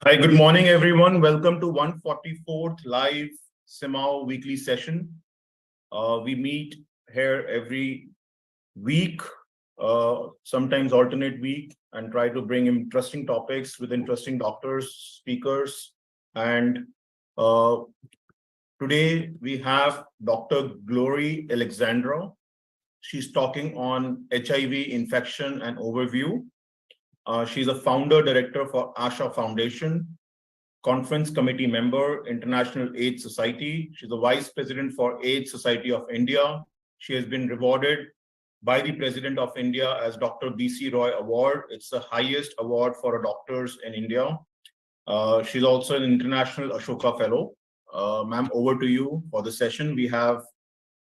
Hi, good morning, everyone. Welcome to 144th live CMAAO weekly session. We meet here every week, sometimes alternate week, and try to bring interesting topics with interesting doctors, speakers. And uh, today we have Dr. Glory Alexandra. She's talking on HIV infection and overview. She's a founder director for ASHA Foundation, conference committee member, International AIDS Society. She's the vice president for AIDS Society of India. She has been rewarded by the President of India as Dr. B.C. Roy Award. It's the highest award for doctors in India. She's also an International Ashoka Fellow. Ma'am, over to you for the session. We have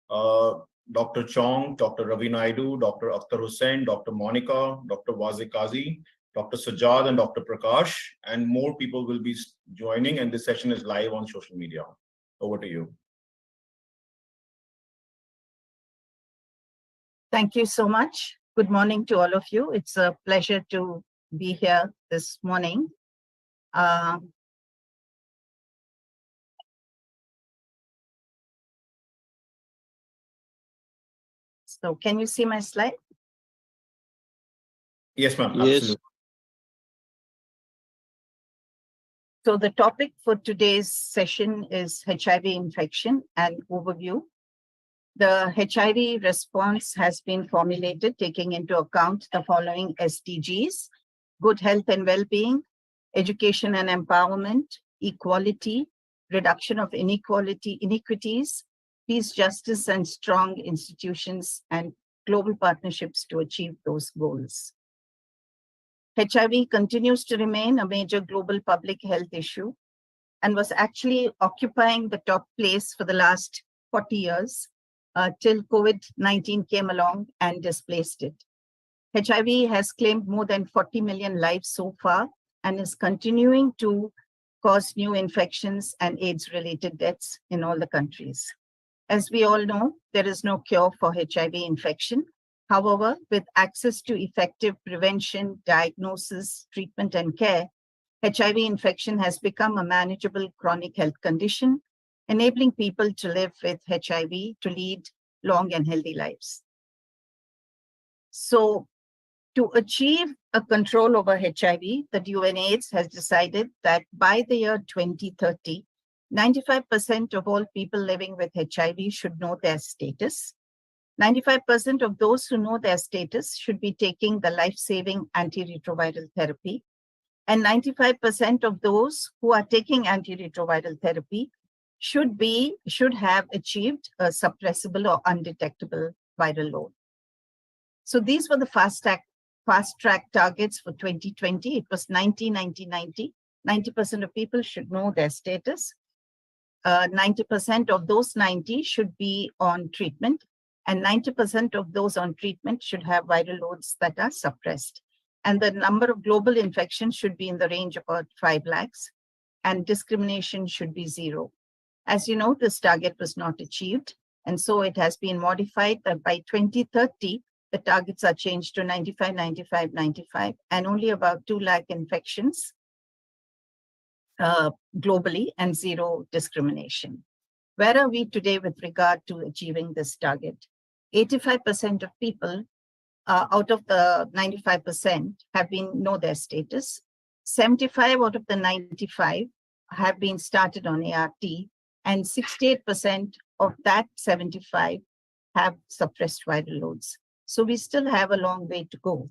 Dr. Chong, Dr. Ravi Naidu, Dr. Akhtar Hussain, Dr. Monica, Dr. Wazi Kazi, Dr. Sajjad, and Dr. Prakash, and more people will be joining, and this session is live on social media. Over to you. Thank you so much. Good morning to all of you. It's a pleasure to be here this morning. So can you see my slide? Yes, ma'am. Yes. Absolutely. So the topic for today's session is HIV infection and overview. The HIV response has been formulated taking into account the following SDGs: good health and well-being, education and empowerment, equality, reduction of inequities, peace, justice, and strong institutions, and global partnerships to achieve those goals. HIV continues to remain a major global public health issue and was actually occupying the top place for the last 40 years till COVID-19 came along and displaced it. HIV has claimed more than 40 million lives so far and is continuing to cause new infections and AIDS-related deaths in all the countries. As we all know, there is no cure for HIV infection. However, with access to effective prevention, diagnosis, treatment, and care, HIV infection has become a manageable chronic health condition, enabling people to live with HIV to lead long and healthy lives. So, to achieve a control over HIV, the UNAIDS has decided that by the year 2030, 95% of all people living with HIV should know their status. 95% of those who know their status should be taking the life-saving antiretroviral therapy. And 95% of those who are taking antiretroviral therapy should have achieved a suppressible or undetectable viral load. So these were the fast track targets for 2020. It was 90-90-90. 90% of people should know their status. 90% of those 90 should be on treatment, and 90% of those on treatment should have viral loads that are suppressed. And the number of global infections should be in the range of about 5 lakhs, and discrimination should be 0. As you know, this target was not achieved, and so it has been modified that by 2030, the targets are changed to 95, 95, 95, and only about 2 lakh infections globally and 0 discrimination. Where are we today with regard to achieving this target? 85% of people out of the 95% know their status. 75 out of the 95 have been started on ART, and 68% of that 75 have suppressed viral loads. So we still have a long way to go.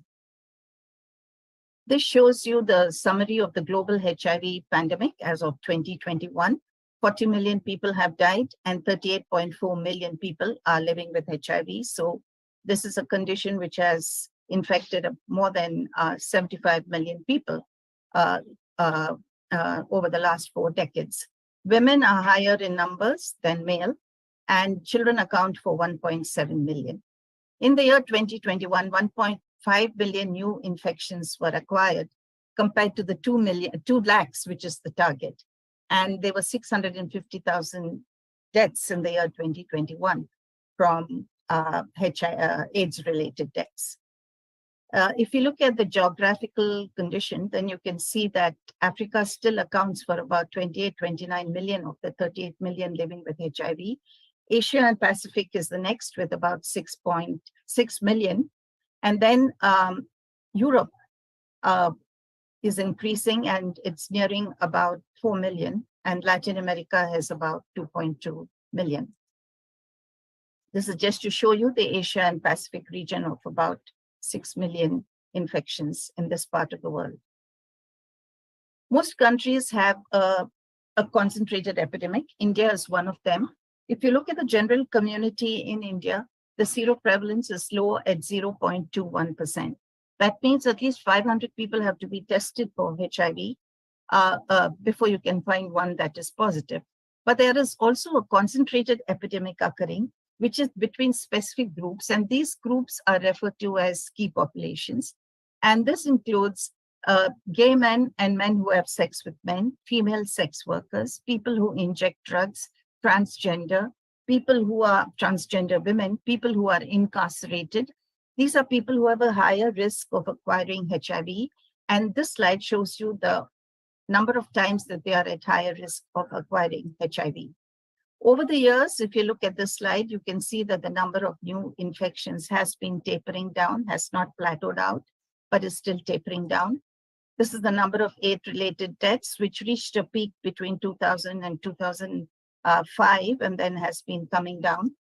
This shows you the summary of the global HIV pandemic as of 2021. 40 million people have died and 38.4 million people are living with HIV. So this is a condition which has infected more than 75 million people over the last 4 decades. Women are higher in numbers than male, and children account for 1.7 million. In the year 2021, 1.5 billion new infections were acquired compared to the 2 lakhs, which is the target. And there were 650,000 deaths in the year 2021 from AIDS-related deaths. If you look at the geographical condition, then you can see that Africa still accounts for about 28, 29 million of the 38 million living with HIV. Asia and Pacific is the next with about 6.6 million. And then Europe is increasing and it's nearing about 4 million. And Latin America has about 2.2 million. This is just to show you the Asia and Pacific region of about 6 million infections in this part of the world. Most countries have a concentrated epidemic. India is one of them. If you look at the general community in India, the seroprevalence is low at 0.21%. That means at least 500 people have to be tested for HIV before you can find one that is positive. But there is also a concentrated epidemic occurring, which is between specific groups, and these groups are referred to as key populations. And this includes gay men and men who have sex with men, female sex workers, people who inject drugs, transgender, people who are transgender women, people who are incarcerated. These are people who have a higher risk of acquiring HIV. And this slide shows you the number of times that they are at higher risk of acquiring HIV. Over the years, if you look at this slide, you can see that the number of new infections has been tapering down, has not plateaued out, but is still tapering down. This is the number of AIDS-related deaths, which reached a peak between 2000 and 2005, and then has been coming down.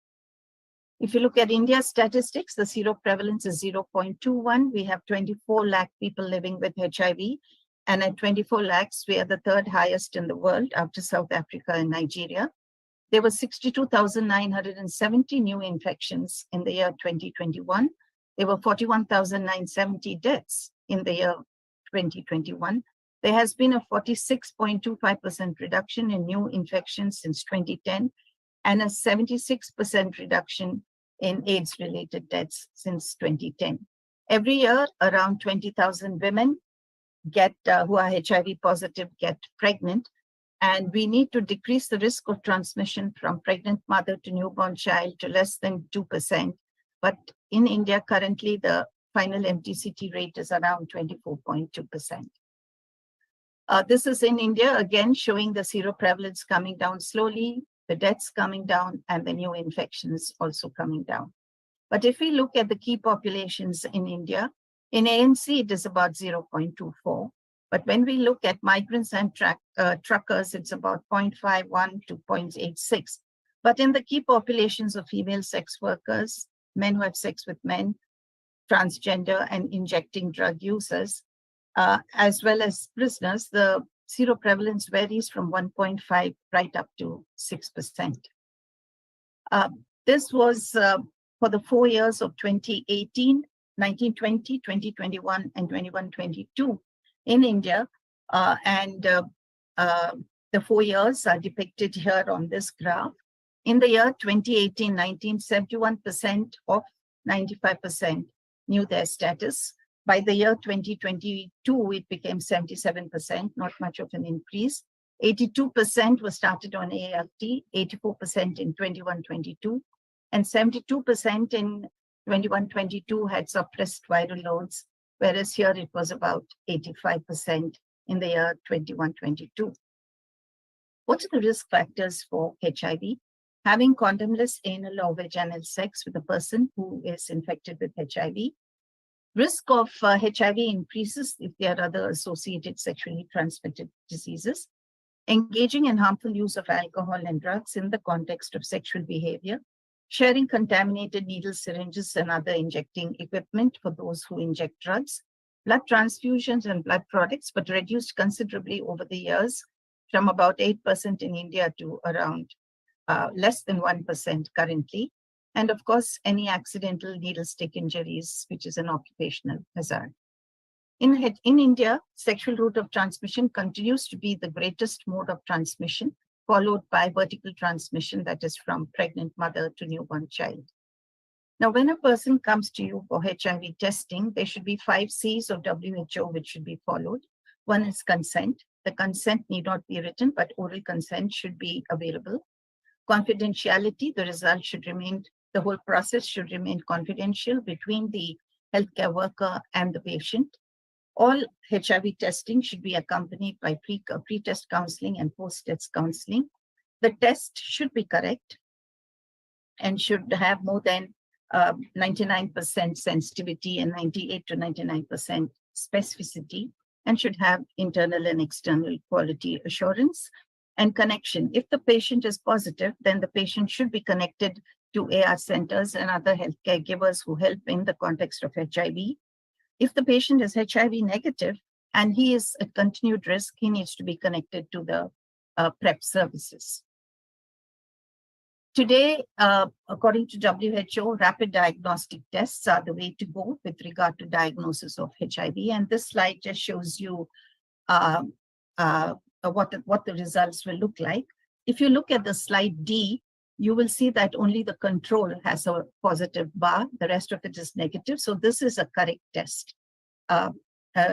If you look at India's statistics, the seroprevalence is 0.21. We have 24 lakh people living with HIV. And at 24 lakhs, we are the third highest in the world after South Africa and Nigeria. There were 62,970 new infections in the year 2021. There were 41,970 deaths in the year 2021. There has been a 46.25% reduction in new infections since 2010 and a 76% reduction in AIDS-related deaths since 2010. Every year, around 20,000 women who are HIV positive get pregnant. And we need to decrease the risk of transmission from pregnant mother to newborn child to less than 2%. But in India, currently, the final MTCT rate is around 24.2%. This is in India, again, showing the seroprevalence coming down slowly, the deaths coming down, and the new infections also coming down. But if we look at the key populations in India, in ANC, it is about 0.24. But when we look at migrants and truckers, it's about 0.51 to 0.86. But in the key populations of female sex workers, men who have sex with men, transgender and injecting drug users, as well as prisoners, the seroprevalence varies from 1.5 right up to 6%. This was for the 4 years of 2018, 1920, 2021, and 21-22 in India. The 4 years are depicted here on this graph. In the year 2018-19, 71% of 95% knew their status. By the year 2022, it became 77%, not much of an increase. 82% was started on ART, 84% in 21-22, and 72% in 21-22 had suppressed viral loads, whereas here it was about 85% in the year 21-22. What are the risk factors for HIV? Having condomless anal or vaginal sex with a person who is infected with HIV. Risk of HIV increases if there are other associated sexually transmitted diseases. Engaging in harmful use of alcohol and drugs in the context of sexual behavior. Sharing contaminated needles, syringes, and other injecting equipment for those who inject drugs. Blood transfusions and blood products, but reduced considerably over the years from about 8% in India to around less than 1% currently. And of course, any accidental needle stick injuries, which is an occupational hazard. In India, sexual route of transmission continues to be the greatest mode of transmission, followed by vertical transmission, that is from pregnant mother to newborn child. Now, when a person comes to you for HIV testing, there should be 5 C's of WHO which should be followed. One is consent. The consent need not be written, but oral consent should be available. Confidentiality, the result should remain, the whole process should remain confidential between the healthcare worker, and the patient. All HIV testing should be accompanied by pre-test counseling and post-test counseling. The test should be correct and should have more than 99% sensitivity and 98 to 99% specificity, and should have internal and external quality assurance and connection. If the patient is positive, then the patient should be connected to AR centers and other healthcare givers who help in the context of HIV. If the patient is HIV negative and he is at continued risk, he needs to be connected to the PrEP services. Today, according to WHO, rapid diagnostic tests are the way to go with regard to diagnosis of HIV. And this slide just shows you what the results will look like. If you look at the slide D, you will see that only the control has a positive bar. The rest of it is negative. So this is a correct test.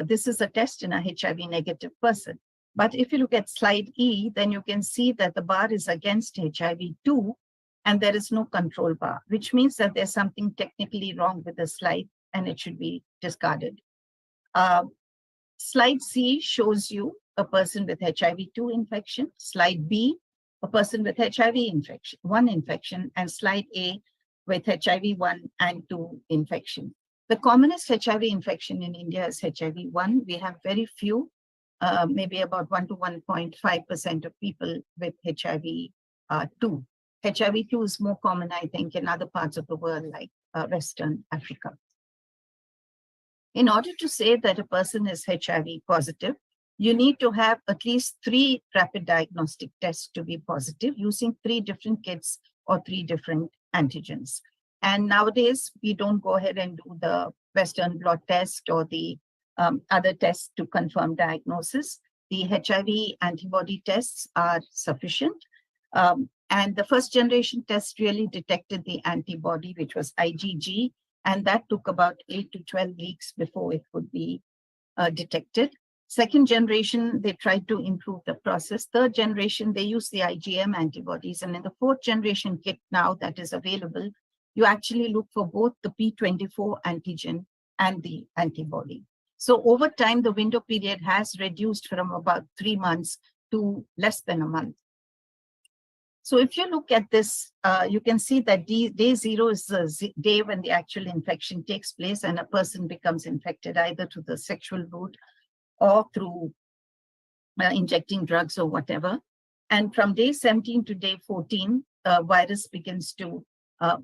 This is a test in a HIV negative person. But if you look at slide E, then you can see that the bar is against HIV-2 and there is no control bar, which means that there's something technically wrong with the slide and it should be discarded. Slide C shows you a person with HIV-2 infection. Slide B, a person with HIV-1 infection, and slide A with HIV-1 and 2 infection. The commonest HIV infection in India is HIV-1. We have very few, maybe about 1 to 1.5% of people with HIV-2. HIV-2 is more common, I think, in other parts of the world, like Western Africa. In order to say that a person is HIV positive, you need to have at least 3 rapid diagnostic tests to be positive using 3 different kits or 3 different antigens. And nowadays, we don't go ahead and do the Western blot test or the other tests to confirm diagnosis. The HIV antibody tests are sufficient. And the first generation test really detected the antibody, which was IgG, and that took about 8 to 12 weeks before it could be detected. Second generation, they tried to improve the process. Third generation, they use the IgM antibodies. And in the 4th generation kit now that is available, you actually look for both the P24 antigen and the antibody. So over time, the window period has reduced from about 3 months to less than a month. So if you look at this, you can see that day 0 is the day when the actual infection takes place and a person becomes infected either through the sexual route or through injecting drugs or whatever. And from day 17 to day 14, virus begins to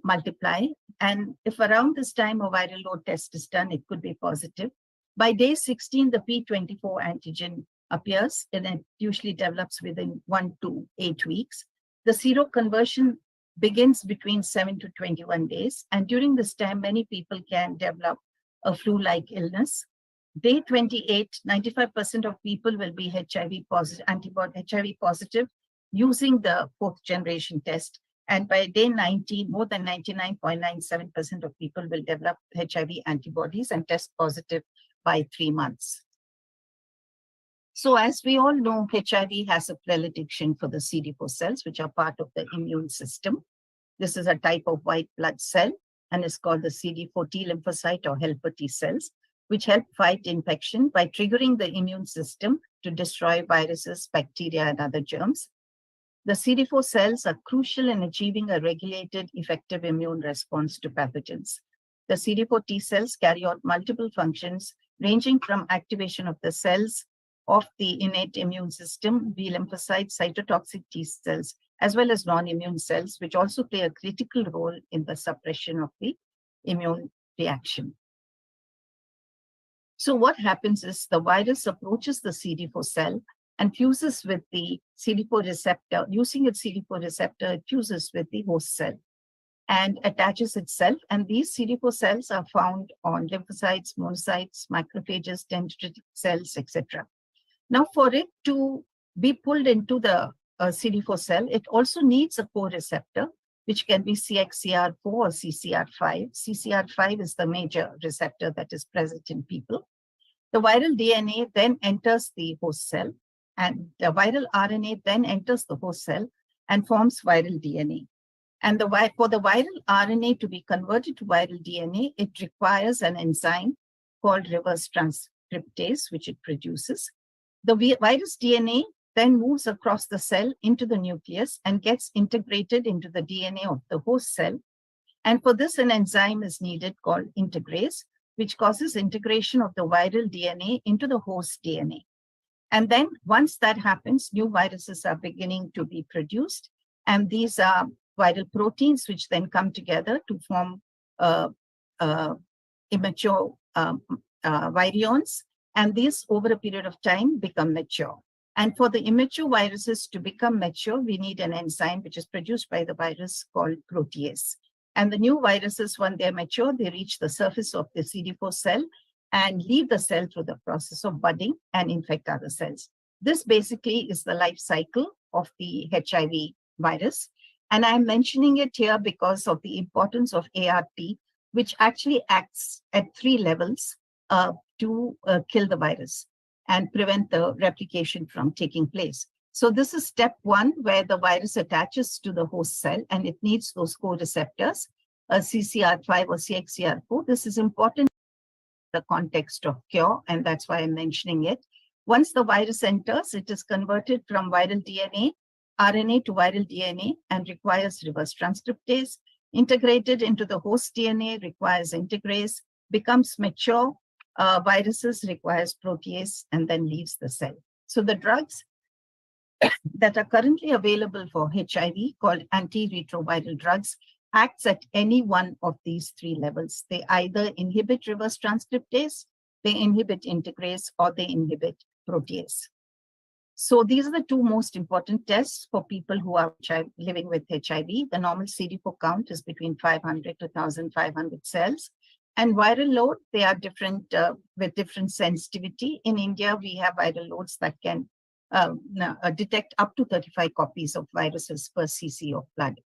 multiply. And if around this time a viral load test is done, it could be positive. By day 16, the P24 antigen appears and it usually develops within 1 to 8 weeks. The seroconversion begins between 7 to 21 days. And during this time, many people can develop a flu-like illness. Day 28, 95% of people will be HIV positive, antibody HIV positive using the 4th generation test. And by day 90, more than 99.97% of people will develop HIV antibodies and test positive by 3 months. So as we all know, HIV has a predilection for the CD4 cells, which are part of the immune system. This is a type of white blood cell and is called the CD4 T lymphocyte or helper T cells, which help fight infection by triggering the immune system to destroy viruses, bacteria, and other germs. The CD4 cells are crucial in achieving a regulated, effective immune response to pathogens. The CD4 T cells carry out multiple functions, ranging from activation of the cells of the innate immune system, B lymphocytes, cytotoxic T cells, as well as non-immune cells, which also play a critical role in the suppression of the immune reaction. So what happens is the virus approaches the CD4 cell and fuses with the CD4 receptor. Using its CD4 receptor, it fuses with the host cell and attaches itself. And these CD4 cells are found on lymphocytes, monocytes, macrophages, dendritic cells, etc. Now, for it to be pulled into the CD4 cell, it also needs a co-receptor, which can be CXCR4 or CCR5. CCR5 is the major receptor that is present in people. The viral DNA then enters the host cell, and the viral RNA then enters the host cell and forms viral DNA. And for the viral RNA to be converted to viral DNA, it requires an enzyme called reverse transcriptase, which it produces. The virus DNA then moves across the cell into the nucleus and gets integrated into the DNA of the host cell. And for this, an enzyme is needed called integrase, which causes integration of the viral DNA into the host DNA. And then once that happens, new viruses are beginning to be produced. And these are viral proteins, which then come together to form immature virions. And these, over a period of time, become mature. And for the immature viruses to become mature, we need an enzyme which is produced by the virus called protease. And the new viruses, when they're mature, they reach the surface of the CD4 cell and leave the cell through the process of budding and infect other cells. This basically is the life cycle of the HIV virus. And I'm mentioning it here because of the importance of ART, which actually acts at 3 levels to kill the virus and prevent the replication from taking place. So this is step 1, where the virus attaches to the host cell and it needs those co-receptors, CCR5 or CXCR4. This is important in the context of cure, and that's why I'm mentioning it. Once the virus enters, it is converted from viral RNA to viral DNA and requires reverse transcriptase. Integrated into the host DNA requires integrase, becomes mature, viruses requires protease, and then leaves the cell. So the drugs that are currently available for HIV, called antiretroviral drugs, acts at any one of these 3 levels. They either inhibit reverse transcriptase, they inhibit integrase, or they inhibit protease. So these are the 2 most important tests for people who are living with HIV. The normal CD4 count is between 500 to 1,500 cells. And viral load, they are different with different sensitivity. In India, we have viral loads that can detect up to 35 copies of viruses per cc of blood.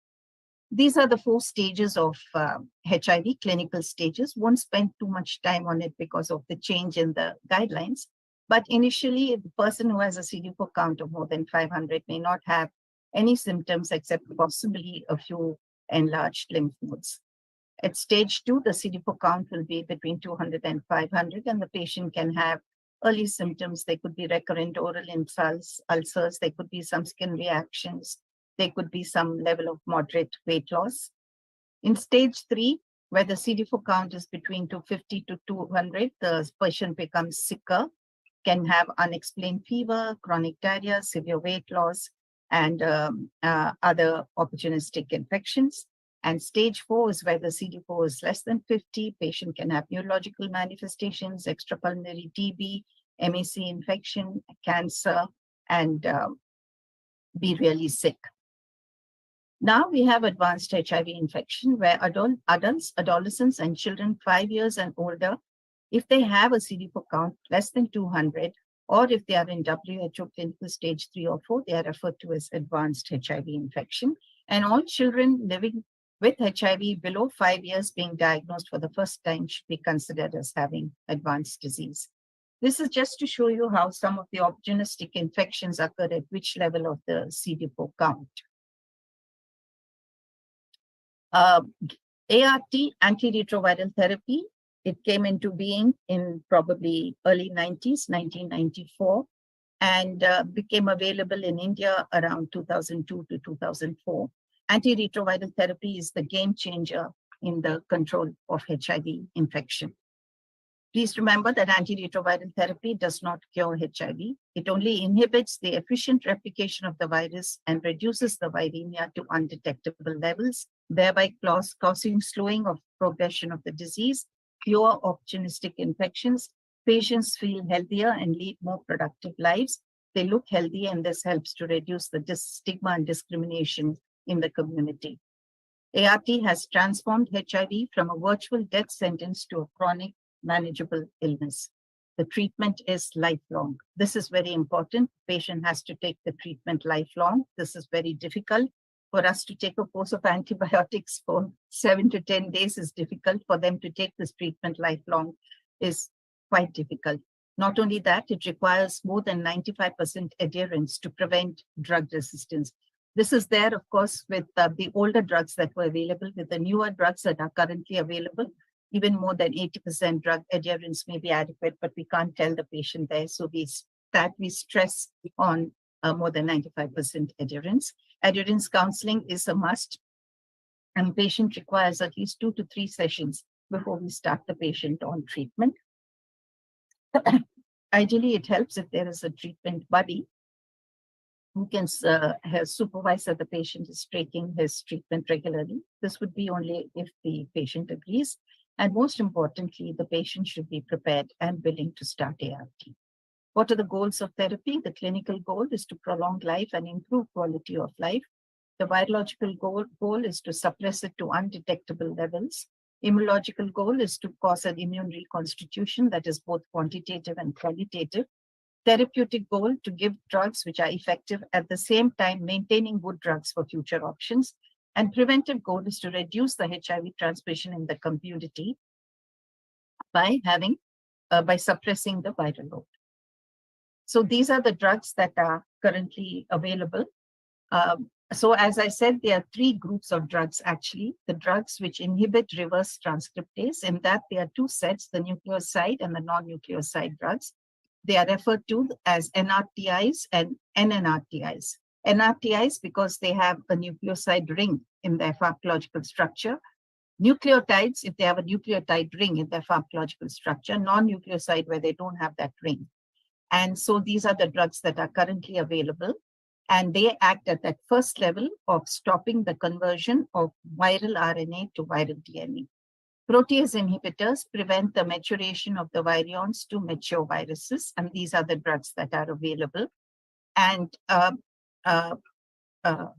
These are the 4 stages of HIV, clinical stages. Won't spend too much time on it because of the change in the guidelines. But initially, the person who has a CD4 count of more than 500 may not have any symptoms except possibly a few enlarged lymph nodes. At stage 2, the CD4 count will be between 200 and 500, and the patient can have early symptoms. They could be recurrent oral ulcers, there could be some skin reactions, there could be some level of moderate weight loss. In stage 3, where the CD4 count is between 250 to 200, the patient becomes sicker, can have unexplained fever, chronic diarrhea, severe weight loss, and other opportunistic infections. And stage 4 is where the CD4 is less than 50. Patient can have neurological manifestations, extrapulmonary TB, MAC infection, cancer, and be really sick. Now we have advanced HIV infection where adults, adolescents, and children 5 years and older, if they have a CD4 count less than 200, or if they are in WHO clinical stage 3 or 4, they are referred to as advanced HIV infection. And all children living with HIV below 5 years being diagnosed for the first time should be considered as having advanced disease. This is just to show you how some of the opportunistic infections occur at which level of the CD4 count. ART, antiretroviral therapy, it came into being in probably early 90s, 1994, and became available in India around 2002 to 2004. Antiretroviral therapy is the game changer in the control of HIV infection. Please remember that antiretroviral therapy does not cure HIV. It only inhibits the efficient replication of the virus and reduces the viremia to undetectable levels, thereby causing slowing of progression of the disease, fewer opportunistic infections. Patients feel healthier and lead more productive lives. They look healthy, and this helps to reduce the stigma and discrimination in the community. ART has transformed HIV from a virtual death sentence to a chronic, manageable illness. The treatment is lifelong. This is very important. The patient has to take the treatment lifelong. This is very difficult. For us to take a course of antibiotics for 7 to 10 days is difficult. For them to take this treatment lifelong is quite difficult. Not only that, it requires more than 95% adherence to prevent drug resistance. This is there, of course, with the older drugs that were available. With the newer drugs that are currently available, even more than 80% drug adherence may be adequate, but we can't tell the patient there. So we stress on more than 95% adherence. Adherence counseling is a must, and patient requires at least 2 to 3 sessions before we start the patient on treatment. Ideally, it helps if there is a treatment buddy who can supervise that the patient is taking his treatment regularly. This would be only if the patient agrees. And most importantly, the patient should be prepared and willing to start ART. What are the goals of therapy? The clinical goal is to prolong life and improve quality of life. The virological goal is to suppress it to undetectable levels. Immunological goal is to cause an immune reconstitution that is both quantitative and qualitative. Therapeutic goal to give drugs which are effective, at the same time maintaining good drugs for future options. And preventive goal is to reduce the HIV transmission in the community by suppressing the viral load. So these are the drugs that are currently available. So as I said, there are 3 groups of drugs actually. The drugs which inhibit reverse transcriptase, in that there are 2 sets, the nucleoside and the non-nucleoside drugs. They are referred to as NRTIs and NNRTIs. NRTIs because they have a nucleoside ring in their pharmacological structure. Nucleotides if they have a nucleotide ring in their pharmacological structure. Non-nucleoside where they don't have that ring. And so these are the drugs that are currently available. And they act at that first level of stopping the conversion of viral RNA to viral DNA. Protease inhibitors prevent the maturation of the virions to mature viruses, and these are the drugs that are available. And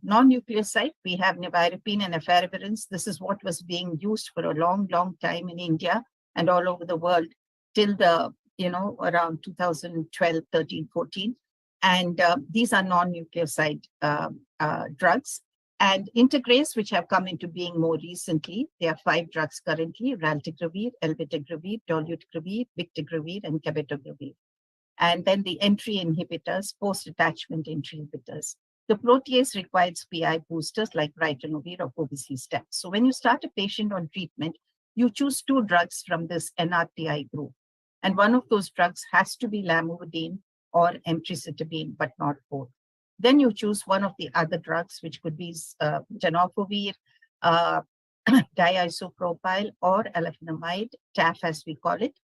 non-nucleoside, we have nevirapine and efavirenz. This is what was being used for a long, long time in India and all over the world till around 2012, 13, 14. And these are non-nucleoside drugs. And integrase, which have come into being more recently, there are 5 drugs currently: raltegravir, elbitagravir, dolutegravir, bictegravir, and cabotegravir. And then the entry inhibitors, post-attachment entry inhibitors. The protease-required PI boosters like ritonavir or povizistat. So when you start a patient on treatment, you choose 2 drugs from this NRTI group. And one of those drugs has to be lamivudine or emtricitabine, but not both. Then you choose one of the other drugs, which could be tenofovir, diisopropyl, or alafenamide, TAF as we call it,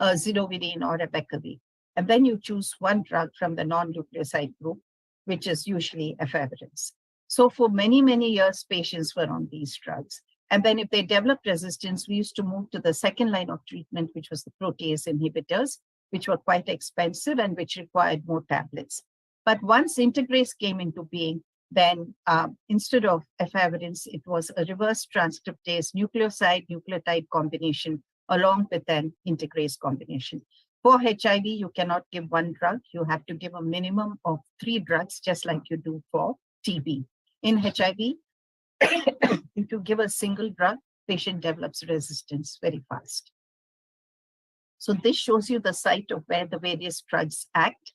zidovudine or abacavir. And then you choose one drug from the non-nucleoside group, which is usually efavirenz. So for many, many years, patients were on these drugs. And then if they developed resistance, we used to move to the second line of treatment, which was the protease inhibitors, which were quite expensive and which required more tablets. But once integrase came into being, then instead of efavirenz, it was a reverse transcriptase nucleoside-nucleotide combination along with an integrase combination. For HIV, you cannot give one drug. You have to give a minimum of 3 drugs, just like you do for TB. In HIV, if you give a single drug, patient develops resistance very fast. So this shows you the site of where the various drugs act.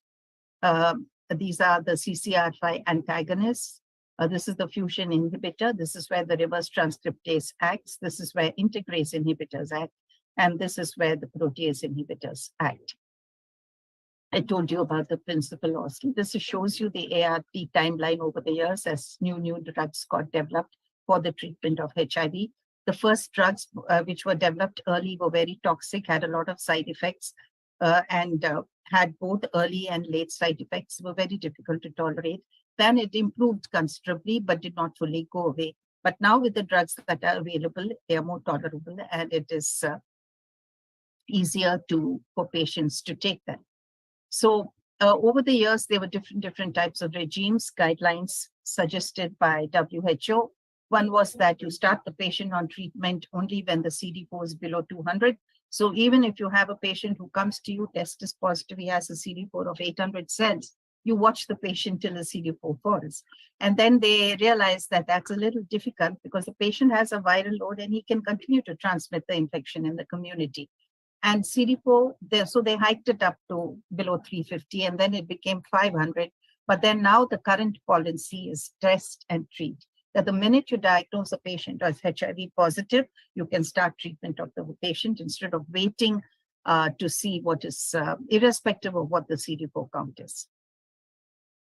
These are the CCR5 antagonists. This is the fusion inhibitor. This is where the reverse transcriptase acts. This is where integrase inhibitors act. And this is where the protease inhibitors act. I told you about the principle also. This shows you the ART timeline over the years as new drugs got developed for the treatment of HIV. The first drugs which were developed early were very toxic, had a lot of side effects, and had both early and late side effects, were very difficult to tolerate. Then it improved considerably, but did not fully go away. But now with the drugs that are available, they are more tolerable, and it is easier for patients to take them. So over the years, there were different types of regimes, guidelines suggested by WHO. One was that you start the patient on treatment only when the CD4 is below 200. So even if you have a patient who comes to you, test is positive, he has a CD4 of 800 cells, you watch the patient till the CD4 falls. And then they realize that that's a little difficult because the patient has a viral load and he can continue to transmit the infection in the community. And CD4, so they hiked it up to below 350, and then it became 500. But then now the current policy is test and treat. That the minute you diagnose a patient as HIV positive, you can start treatment of the patient instead of waiting to see what is, irrespective of what the CD4 count is.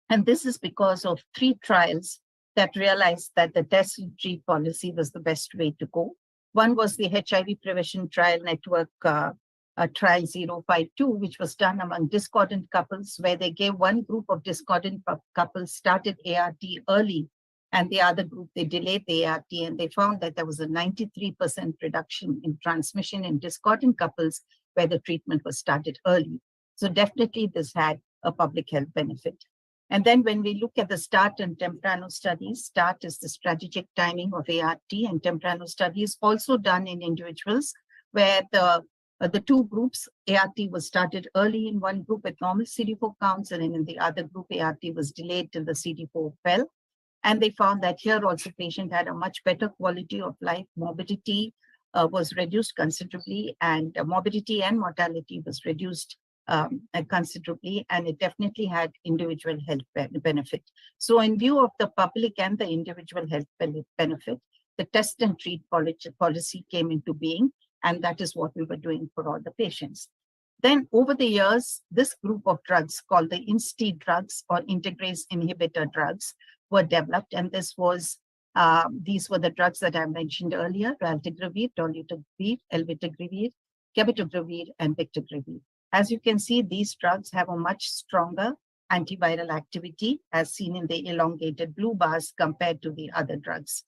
And this is because of 3 trials that realized that the test and treat policy was the best way to go. One was the HIV Prevention Trial Network Trial 052, which was done among discordant couples, where they gave one group of discordant couples started ART early, and the other group, they delayed the ART, and they found that there was a 93% reduction in transmission in discordant couples where the treatment was started early. So definitely this had a public health benefit. And then when we look at the START and Temprano studies, START is the strategic timing of ART, and Temprano studies also done in individuals where the 2 groups, ART was started early in one group with normal CD4 counts, and in the other group, ART was delayed till the CD4 fell. And they found that here also patient had a much better quality of life. Morbidity was reduced considerably, and morbidity and mortality was reduced considerably, and it definitely had individual health benefit. So in view of the public and the individual health benefit, the test and treat policy came into being, and that is what we were doing for all the patients. Then over the years, this group of drugs called the INSTI drugs or integrase inhibitor drugs were developed, and this was these were the drugs that I mentioned earlier: raltegravir, dolutegravir, elbitagravir, cabotegravir, and bictegravir. As you can see, these drugs have a much stronger antiviral activity, as seen in the elongated blue bars, compared to the other drugs.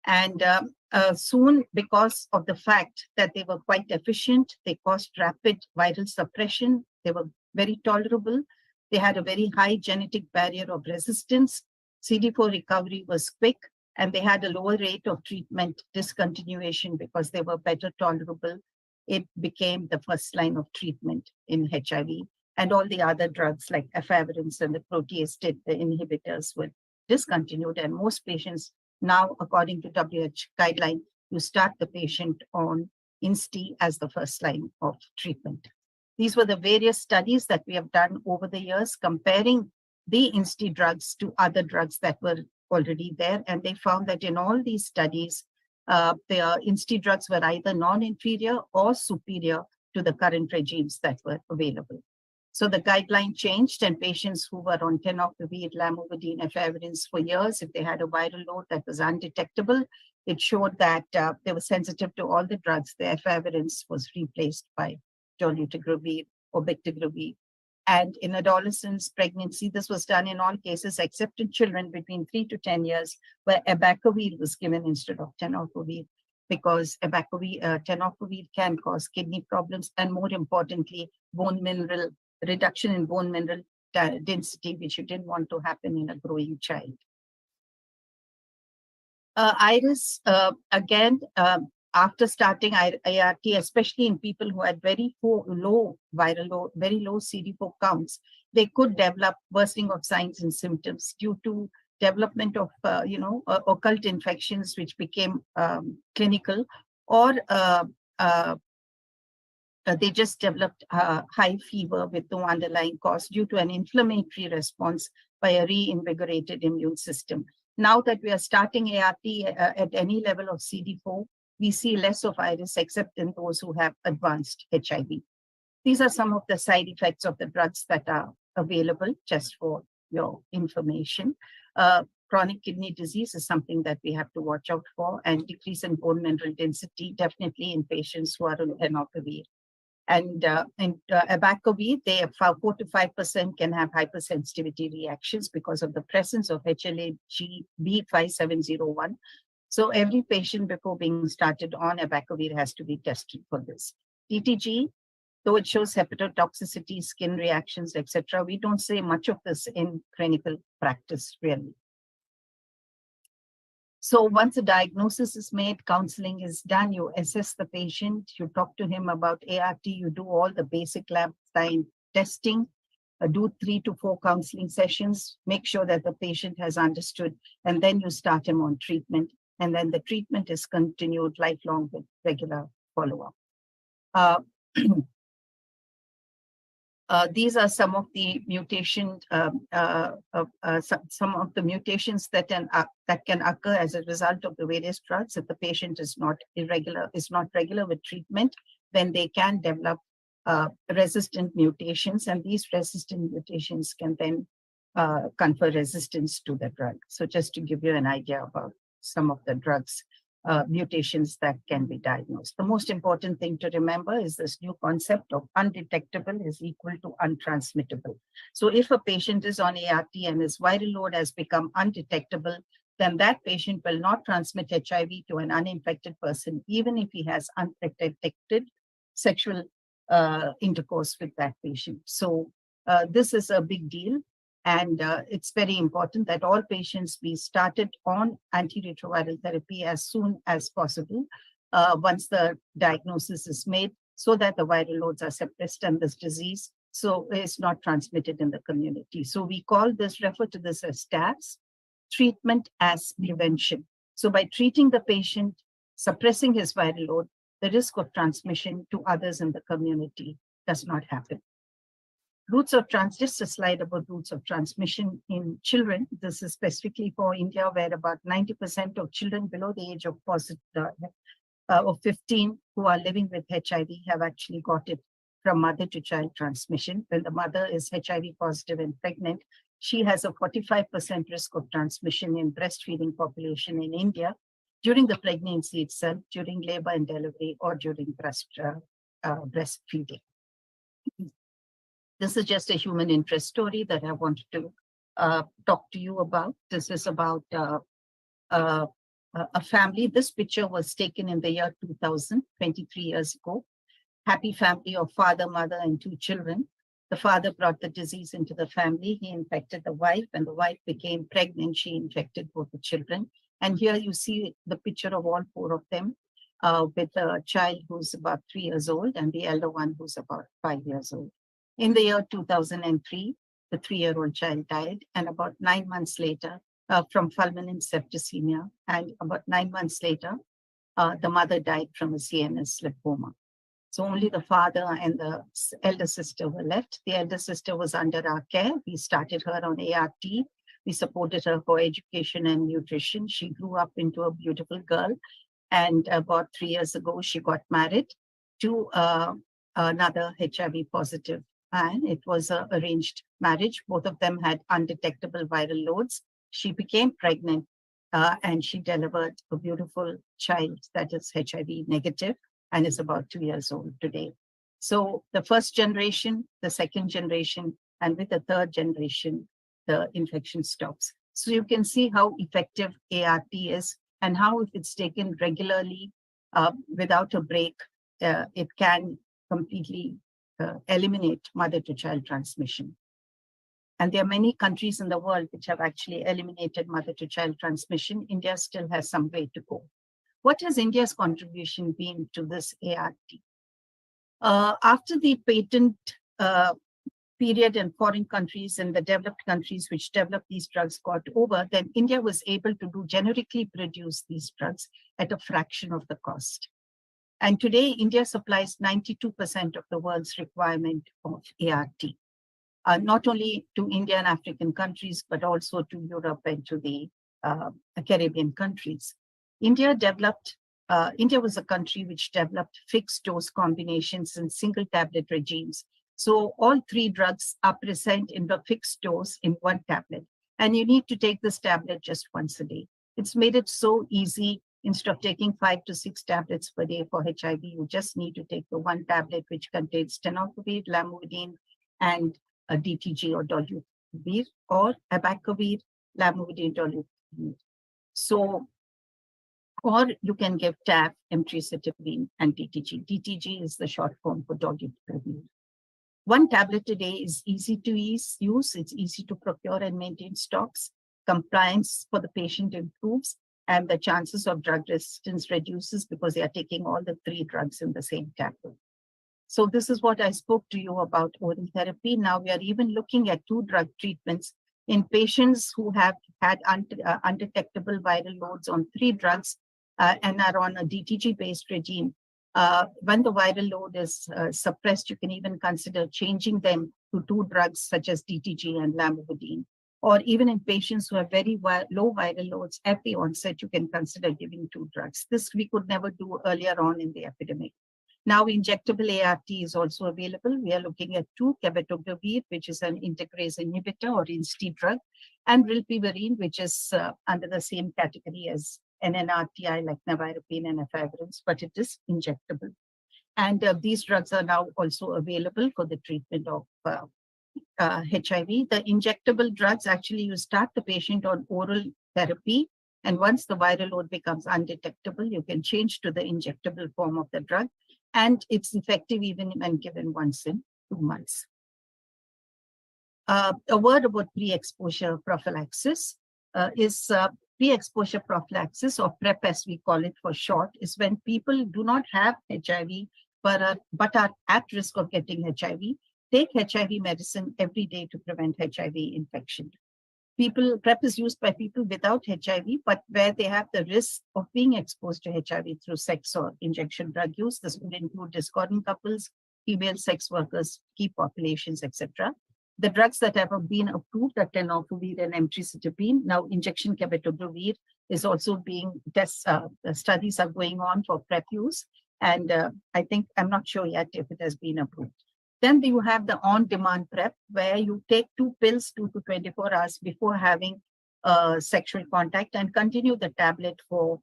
And soon, because of the fact that they were quite efficient, they caused rapid viral suppression, they were very tolerable, they had a very high genetic barrier of resistance, CD4 recovery was quick, and they had a lower rate of treatment discontinuation because they were better tolerable. It became the first line of treatment in HIV, and all the other drugs like efavirenz and the protease the inhibitors were discontinued, and most patients now, according to WHO guideline, you start the patient on INSTI as the first line of treatment. These were the various studies that we have done over the years comparing the INSTI drugs to other drugs that were already there, and they found that in all these studies, the INSTI drugs were either non-inferior or superior to the current regimes that were available. So the guideline changed, and patients who were on tenofovir, lamivudine, efavirenz for years, if they had a viral load that was undetectable, it showed that they were sensitive to all the drugs. The efavirenz was replaced by dolutegravir or bictegravir. And in adolescence, pregnancy, this was done in all cases except in children between 3 to 10 years, where abacavir was given instead of tenofovir, because tenofovir can cause kidney problems, and more importantly, reduction in bone mineral density, which you didn't want to happen in a growing child. IRIS, again, after starting ART, especially in people who had very low viral load, very low CD4 counts, they could develop worsening of signs and symptoms due to development of, occult infections, which became clinical, or they just developed high fever with no underlying cause due to an inflammatory response by a reinvigorated immune system. Now that we are starting ART at any level of CD4, we see less of IRIS except in those who have advanced HIV. These are some of the side effects of the drugs that are available, just for your information. Chronic kidney disease is something that we have to watch out for, and decrease in bone mineral density, definitely in patients who are on tenofovir. And in abacavir, 4 to 5% can have hypersensitivity reactions because of the presence of HLA-G B5701. So every patient before being started on abacavir has to be tested for this. TTG, though it shows hepatotoxicity, skin reactions, etc., we don't say much of this in clinical practice, really. So once a diagnosis is made, counseling is done, you assess the patient, you talk to him about ART, you do all the basic lab testing, do 3 to 4 counseling sessions, make sure that the patient has understood, and then you start him on treatment. And then the treatment is continued lifelong with regular follow-up. These are some of the mutation, some of the mutations that can occur as a result of the various drugs. If the patient is not regular with treatment, then they can develop resistant mutations, and these resistant mutations can then confer resistance to the drug. So just to give you an idea about some of the drugs, mutations that can be diagnosed. The most important thing to remember is this new concept of undetectable is equal to untransmittable. So if a patient is on ART and his viral load has become undetectable, then that patient will not transmit HIV to an uninfected person, even if he has undetected sexual intercourse with that patient. So this is a big deal. And it's very important that all patients be started on antiretroviral therapy as soon as possible once the diagnosis is made, so that the viral loads are suppressed and this disease is not transmitted in the community. So we refer to this as TAPS, treatment as prevention. So by treating the patient, suppressing his viral load, the risk of transmission to others in the community does not happen. Just a slide about routes of transmission in children. This is specifically for India, where about 90% of children below the age of 15 who are living with HIV have actually got it from mother to child transmission. When the mother is HIV positive and pregnant, she has a 45% risk of transmission in breastfeeding population in India during the pregnancy itself, during labor and delivery, or during breastfeeding. This is just a human interest story that I wanted to talk to you about. This is about a family. This picture was taken in the year 2000, 23 years ago. Happy family of father, mother, and 2 children. The father brought the disease into the family. He infected the wife, and the wife became pregnant. She infected both the children. And here you see the picture of all 4 of them with a child who's about 3 years old and the elder one who's about 5 years old. In the year 2003, the 3-year-old child died, and about 9 months later, from fulminant septicemia, and about 9 months later, the mother died from a CNS lymphoma. So only the father and the elder sister were left. The elder sister was under our care. We started her on ART. We supported her for education and nutrition. She grew up into a beautiful girl, and about 3 years ago, she got married to another HIV positive. And it was an arranged marriage. Both of them had undetectable viral loads. She became pregnant and she delivered a beautiful child that is HIV negative and is about 2 years old today. So the first generation, the second generation, and with the third generation, the infection stops. So you can see how effective ART is, and how if it's taken regularly without a break, it can completely eliminate mother-to-child transmission. And there are many countries in the world which have actually eliminated mother-to-child transmission. India still has some way to go. What has India's contribution been to this ART? After the patent period in foreign countries and the developed countries which developed these drugs got over, then India was able to generically produce these drugs at a fraction of the cost. And today, India supplies 92% of the world's requirement of ART, not only to Indian and African countries, but also to Europe and to the Caribbean countries. India was a country which developed fixed dose combinations and single tablet regimes. So all 3 drugs are present in the fixed dose in 1 tablet. And you need to take this tablet just once a day. It's made it so easy. Instead of taking 5 to 6 tablets per day for HIV, you just need to take the 1 tablet which contains tenofovir, lamivudine, and a DTG or dolutegravir, or abacavir, lamivudine, dolutegravir. So, or you can give TAF, emtricitabine, and DTG. DTG is the short form for dolutegravir. 1 tablet a day is easy to use. It's easy to procure and maintain stocks. Compliance for the patient improves, and the chances of drug resistance reduces because they are taking all the 3 drugs in the same tablet. So this is what I spoke to you about oral therapy. Now we are even looking at 2 drug treatments in patients who have had undetectable viral loads on 3 drugs and are on a DTG-based regime. When the viral load is suppressed, you can even consider changing them to two drugs such as DTG and lamivudine. Or even in patients who have very low viral loads at the onset, you can consider giving two drugs. This we could never do earlier on in the epidemic. Now, injectable ART is also available. We are looking at two, cabotegravir, which is an integrase inhibitor or INSTI drug, and rilpivirine, which is under the same category as NNRTI like nevirapine and efavirenz, but it is injectable. And these drugs are now also available for the treatment of HIV. The injectable drugs, actually, you start the patient on oral therapy, and once the viral load becomes undetectable, you can change to the injectable form of the drug, and it's effective even when given once in 2 months. A word about pre-exposure prophylaxis is pre-exposure prophylaxis, or PrEP as we call it for short, is when people do not have HIV but are at risk of getting HIV, take HIV medicine every day to prevent HIV infection. PrEP is used by people without HIV, but where they have the risk of being exposed to HIV through sex or injection drug use. This would include discordant couples, female sex workers, key populations, etc. The drugs that have been approved are tenofovir and emtricitabine. Now, injection cabotegravir is also being studies are going on for PrEP use, and I'm not sure yet if it has been approved. Then you have the on-demand PrEP, where you take 2 pills 2 to 24 hours before having sexual contact and continue the tablet for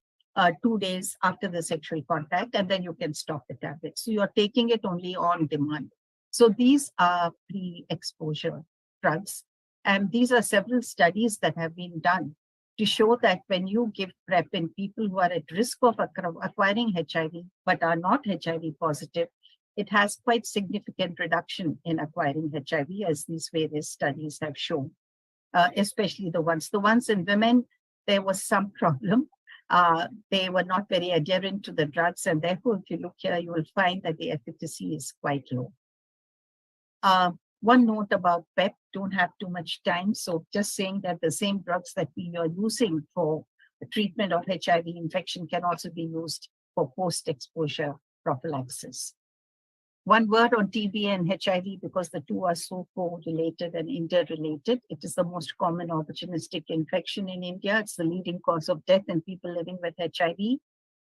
2 days after the sexual contact, and then you can stop the tablet. So you are taking it only on demand. So these are pre-exposure drugs. And these are several studies that have been done to show that when you give PrEP in people who are at risk of acquiring HIV but are not HIV positive, it has quite significant reduction in acquiring HIV, as these various studies have shown, especially the ones in women, there was some problem. They were not very adherent to the drugs, and therefore, if you look here, you will find that the efficacy is quite low. One note about PEP, don't have too much time, so just saying that the same drugs that we are using for the treatment of HIV infection can also be used for post-exposure prophylaxis. One word on TB and HIV, because the two are so correlated and interrelated. It is the most common opportunistic infection in India. It's the leading cause of death in people living with HIV.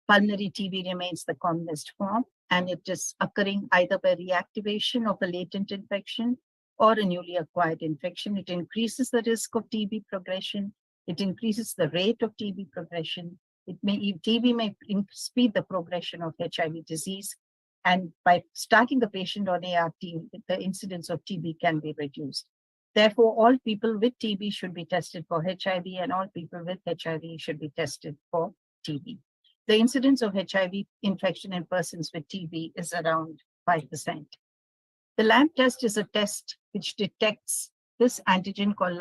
Pulmonary TB remains the commonest form, and it is occurring either by reactivation of a latent infection or a newly acquired infection. It increases the risk of TB progression. It increases the rate of TB progression. TB may speed the progression of HIV disease. And by starting the patient on ART, the incidence of TB can be reduced. Therefore, all people with TB should be tested for HIV, and all people with HIV should be tested for TB. The incidence of HIV infection in persons with TB is around 5%. The LAMP test is a test which detects this antigen called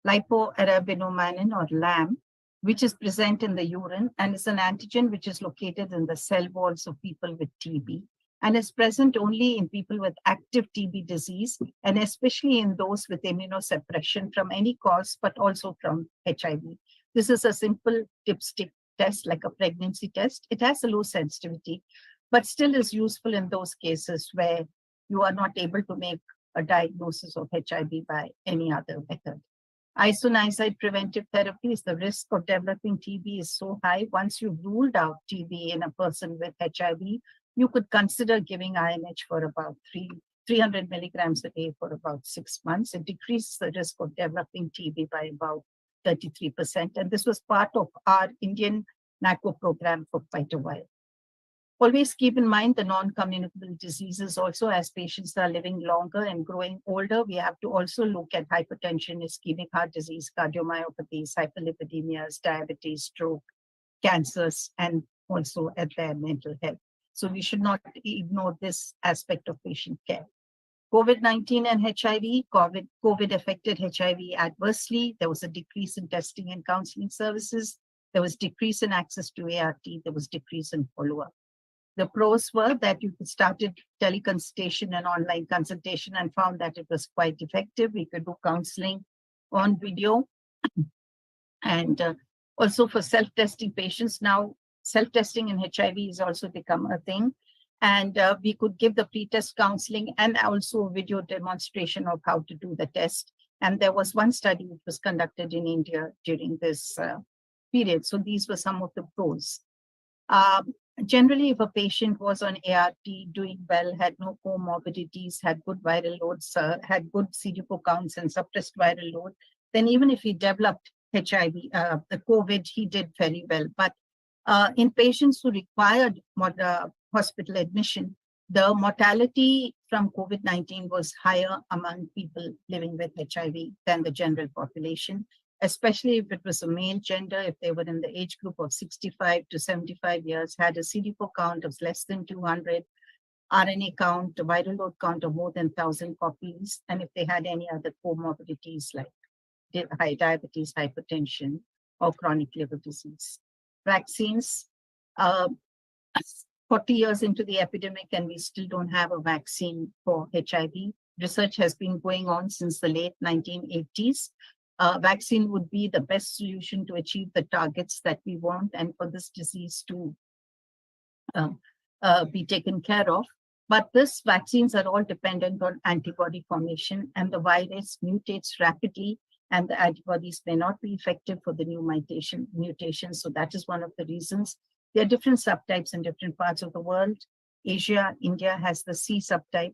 lipoarabinomannan, or LAM, which is present in the urine, and is an antigen which is located in the cell walls of people with TB, and is present only in people with active TB disease, and especially in those with immunosuppression from any cause, but also from HIV. This is a simple dipstick test, like a pregnancy test. It has a low sensitivity, but still is useful in those cases where you are not able to make a diagnosis of HIV by any other method. Isoniazid preventive therapies, the risk of developing TB is so high. Once you've ruled out TB in a person with HIV, you could consider giving INH for about 300 milligrams a day for about 6 months. It decreases the risk of developing TB by about 33%. And this was part of our Indian NACO program for quite a while. Always keep in mind the non-communicable diseases also. As patients are living longer and growing older, we have to also look at hypertension, ischemic heart disease, cardiomyopathies, hyperlipidemias, diabetes, stroke, cancers, and also at their mental health. So we should not ignore this aspect of patient care. COVID-19 and HIV, COVID affected HIV adversely. There was a decrease in testing and counseling services. There was decrease in access to ART. There was decrease in follow-up. The pros were that you started teleconsultation and online consultation and found that it was quite effective. We could do counseling on video. And also for self-testing patients, now self-testing in HIV has also become a thing. And we could give the pre-test counseling and also video demonstration of how to do the test. And there was one study which was conducted in India during this period. So these were some of the pros. Generally, if a patient was on ART, doing well, had no comorbidities, had good viral loads, had good CD4 counts and suppressed viral load, then even if he developed HIV, the COVID, he did very well. But in patients who required hospital admission, the mortality from COVID-19 was higher among people living with HIV than the general population, especially if it was a male gender, if they were in the age group of 65 to 75 years, had a CD4 count of less than 200, RNA count, a viral load count of more than 1,000 copies, and if they had any other comorbidities like high diabetes, hypertension, or chronic liver disease. Vaccines, 40 years into the epidemic and we still don't have a vaccine for HIV. Research has been going on since the late 1980s. Vaccine would be the best solution to achieve the targets that we want and for this disease to be taken care of. But these vaccines are all dependent on antibody formation, and the virus mutates rapidly and the antibodies may not be effective for the new mutations. So that is one of the reasons. There are different subtypes in different parts of the world. Asia, India has the C subtype.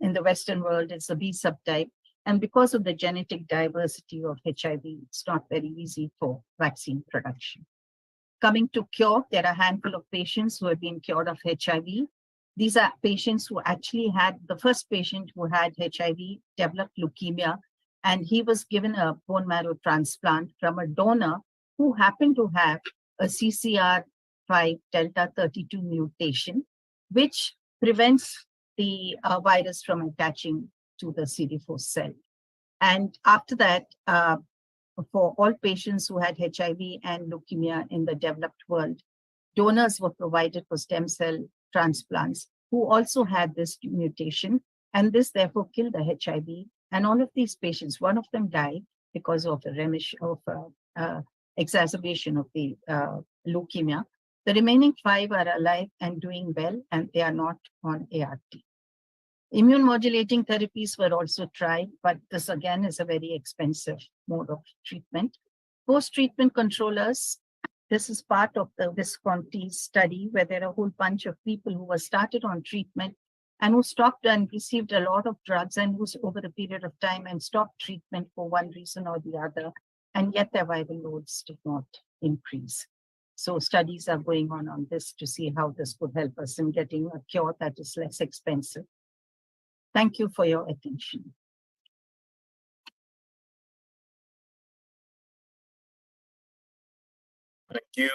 In the Western world, it's the B subtype. And because of the genetic diversity of HIV, it's not very easy for vaccine production. Coming to cure, there are a handful of patients who have been cured of HIV. These are patients who actually had, the first patient who had HIV developed leukemia, and he was given a bone marrow transplant from a donor who happened to have a CCR5 delta 32 mutation, which prevents the virus from attaching to the CD4 cell. And after that, for all patients who had HIV and leukemia in the developed world, donors were provided for stem cell transplants who also had this mutation, and this therefore killed the HIV. And all of these patients, one of them died because of a remission of exacerbation of the leukemia. The remaining 5 are alive and doing well, and they are not on ART. Immune modulating therapies were also tried, but this again is a very expensive mode of treatment. Post-treatment controllers, this is part of the Visconti study where there are a whole bunch of people who were started on treatment and who stopped and received a lot of drugs and who over a period of time and stopped treatment for one reason or the other, and yet their viral loads did not increase. So studies are going on this to see how this could help us in getting a cure that is less expensive. Thank you for your attention. Thank you.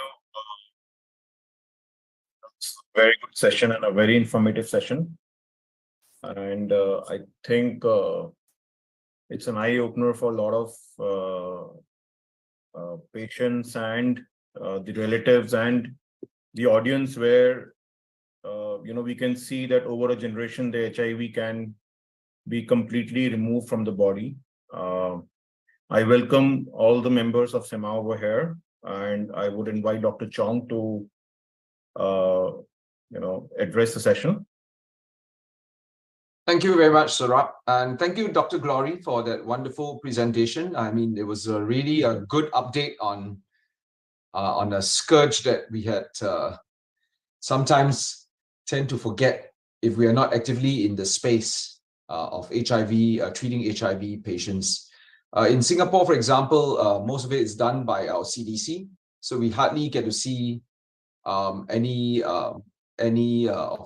It's a very good session and a very informative session. And I think it's an eye-opener for a lot of patients and the relatives and the audience where we can see that over a generation, the HIV can be completely removed from the body. I welcome all the members of CMAAO over here, and I would invite Dr. Chong to, address the session. Thank you very much, Saurabh, and thank you, Dr. Glory, for that wonderful presentation. I mean, it was really a good update on a scourge that we had sometimes tend to forget if we are not actively in the space of HIV, treating HIV patients. In Singapore, for example, most of it is done by our CDC, so we hardly get to see any of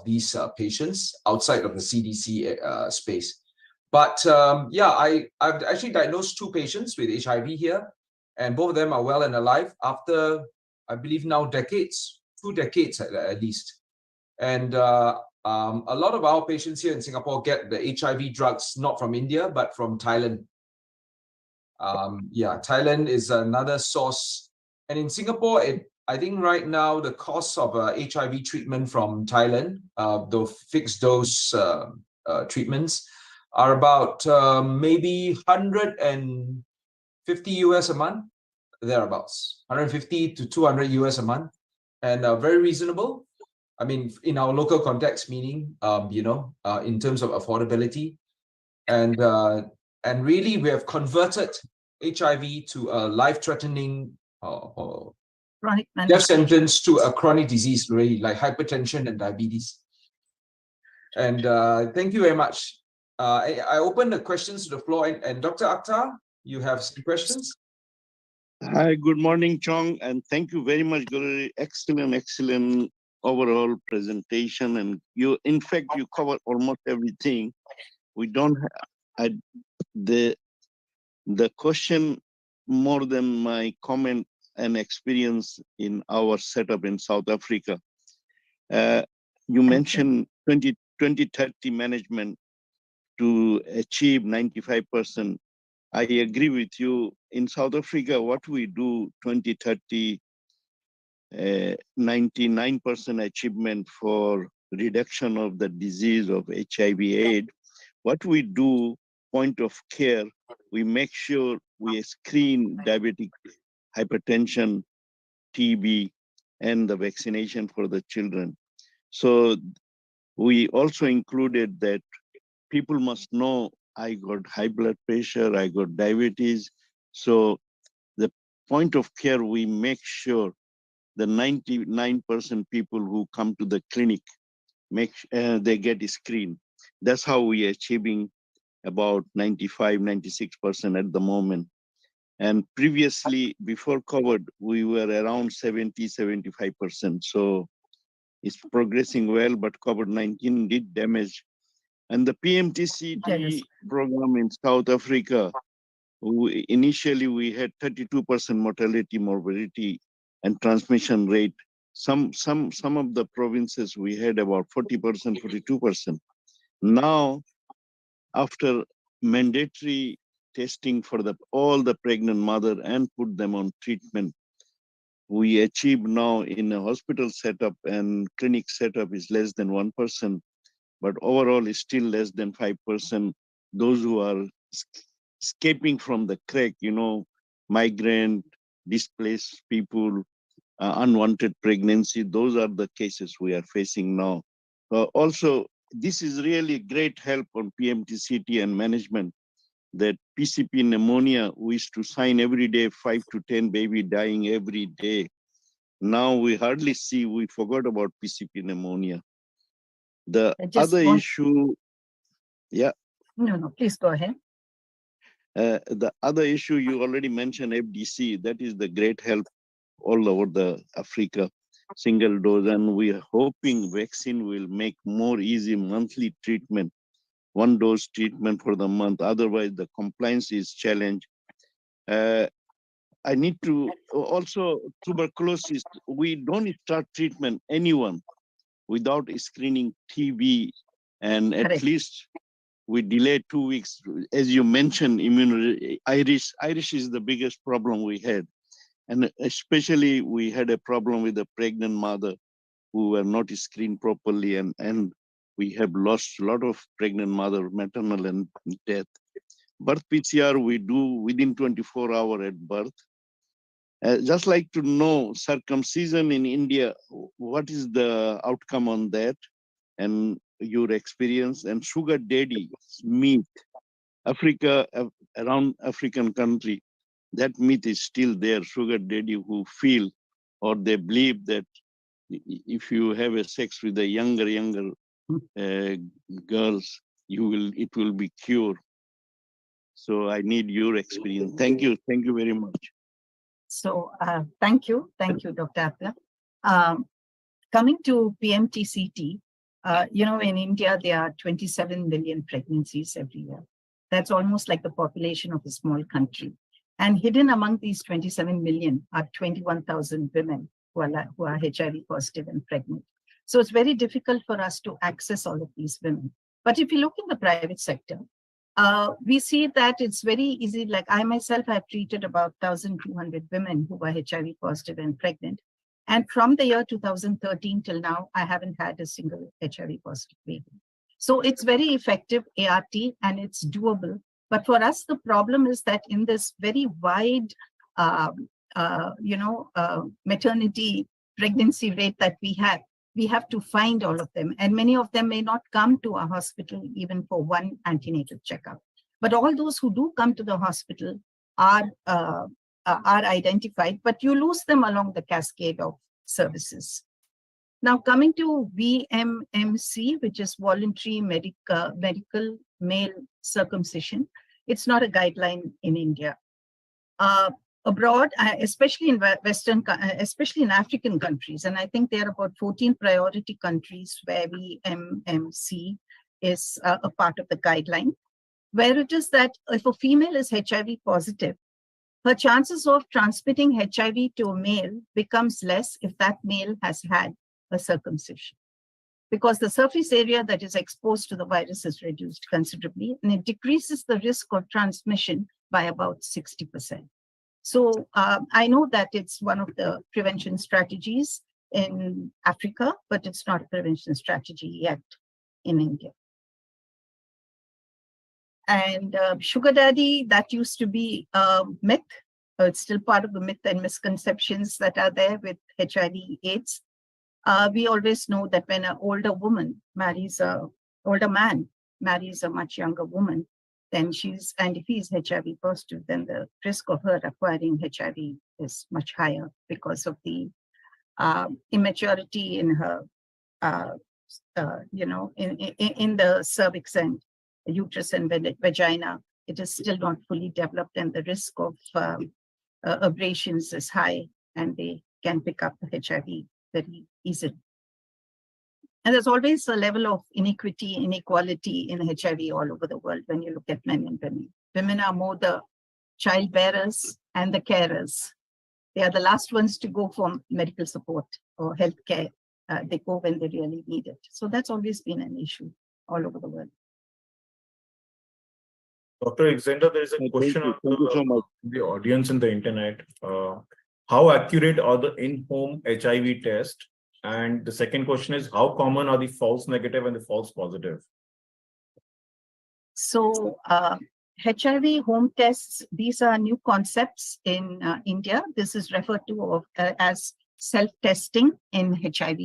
these patients outside of the CDC space. But yeah, I've actually diagnosed 2 patients with HIV here, and both of them are well and alive after, I believe now 2 decades at least. And a lot of our patients here in Singapore get the HIV drugs not from India, but from Thailand. Yeah, Thailand is another source. And in Singapore, I think right now the cost of HIV treatment from Thailand, the fixed dose treatments, are about maybe 150 US a month, thereabouts, 150 to 200 US a month. and very reasonable. I mean, in our local context, meaning, in terms of affordability, and really we have converted HIV to a life-threatening Chronic death manifestation. sentence to a chronic disease, really, like hypertension and diabetes. And thank you very much. I open the questions to the floor, and Dr. Akhtar, you have some questions? Hi, good morning, Chong, and thank you very much, Guru. Excellent overall presentation. And you, in fact, you cover almost everything. We don't have the question more than my comment and experience in our setup in South Africa. You mentioned 2030 management to achieve 95%. I agree with you. In South Africa, what we do 2030, 99% achievement for reduction of the disease of HIV/AIDS. What we do, point of care, we make sure we screen diabetic hypertension, TB, and the vaccination for the children. So we also included that people must know I got high blood pressure, I got diabetes. So the point of care, we make sure the 99% people who come to the clinic, they get screened. That's how we are achieving about 95, 96% at the moment. And previously, before COVID, we were around 70, 75%. So it's progressing well, but COVID-19 did damage. And the PMTCT program in South Africa, initially we had 32% mortality, morbidity, and transmission rate. Some of the provinces we had about 40%, 42%. Now, after mandatory testing for all the pregnant mother and put them on treatment, we achieve now in a hospital setup and clinic setup is less than 1%, but overall is still less than 5%. Those who are escaping from the crack, migrant, displaced people, unwanted pregnancy, those are the cases we are facing now. Also, this is really great help on PMTCT and management, that PCP pneumonia, we used to sign every day 5 to 10 baby dying every day. Now we hardly see, we forgot about PCP pneumonia. The other issue, yeah. No, please go ahead. The other issue you already mentioned, FDC, that is the great help all over the Africa, single dose, and we are hoping vaccine will make more easy monthly treatment, 1 dose treatment for the month. Otherwise, the compliance is challenged. I need to also, tuberculosis, we don't start treatment anyone without screening TB, and at Correct. least we delay 2 weeks. As you mentioned, Irish is the biggest problem we had. And especially we had a problem with the pregnant mother who were not screened properly, and we have lost a lot of pregnant mother, maternal and death. Birth PCR we do within 24 hours at birth. Just like to know circumcision in India, what is the outcome on that and your experience? And sugar daddy meat, Africa, around African country, that myth is still there. Sugar daddy who feel or they believe that if you have a sex with the younger girls, it will be cured. So I need your experience. Thank you very much. So thank you, Dr. Akhtar. Coming to PMTCT, in India, there are 27 million pregnancies every year. That's almost like the population of a small country. And hidden among these 27 million are 21,000 women who are HIV positive and pregnant. So it's very difficult for us to access all of these women. But if you look in the private sector, we see that it's very easy. Like I myself have treated about 1,200 women who were HIV positive and pregnant. And from the year 2013 till now, I haven't had a single HIV positive baby. So it's very effective ART and it's doable. But for us, the problem is that in this very wide, maternity pregnancy rate that we have to find all of them. And many of them may not come to a hospital even for one antenatal checkup. But all those who do come to the hospital are identified, but you lose them along the cascade of services. Now, coming to VMMC, which is voluntary medical male circumcision, it's not a guideline in India. Abroad, especially in especially in African countries, and I think there are about 14 priority countries where VMMC is a part of the guideline, where it is that if a female is HIV positive, her chances of transmitting HIV to a male becomes less if that male has had a circumcision, because the surface area that is exposed to the virus is reduced considerably, and it decreases the risk of transmission by about 60%. So I know that it's one of the prevention strategies in Africa, but it's not a prevention strategy yet in India. And sugar daddy, that used to be a myth. It's still part of the myth and misconceptions that are there with HIV/AIDS. We always know that when an older man marries a much younger woman, then and if he's HIV positive, then the risk of her acquiring HIV is much higher because of the immaturity in her, in the cervix and uterus and vagina. It is still not fully developed, and the risk of abrasions is high, and they can pick up the HIV very easily. And there's always a level of inequality in HIV all over the world when you look at men and women. Women are more the childbearers and the carers. They are the last ones to go for medical support or healthcare. They go when they really need it. So that's always been an issue all over the world. Dr. Exender, there is a question Thank you so much. the audience in the internet. How accurate are the in-home HIV tests? And the second question is, how common are the false negative and the false positive? So HIV home tests, these are new concepts in India. This is referred to as self-testing in HIV.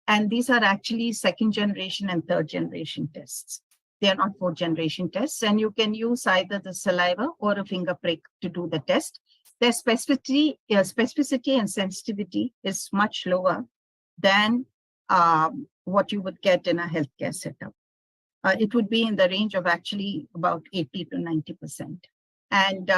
And these are actually second generation and third generation tests. They are not fourth generation tests, and you can use either the saliva or a finger prick to do the test. Their specificity and sensitivity is much lower than what you would get in a healthcare setup. It would be in the range of actually about 80 to 90%. And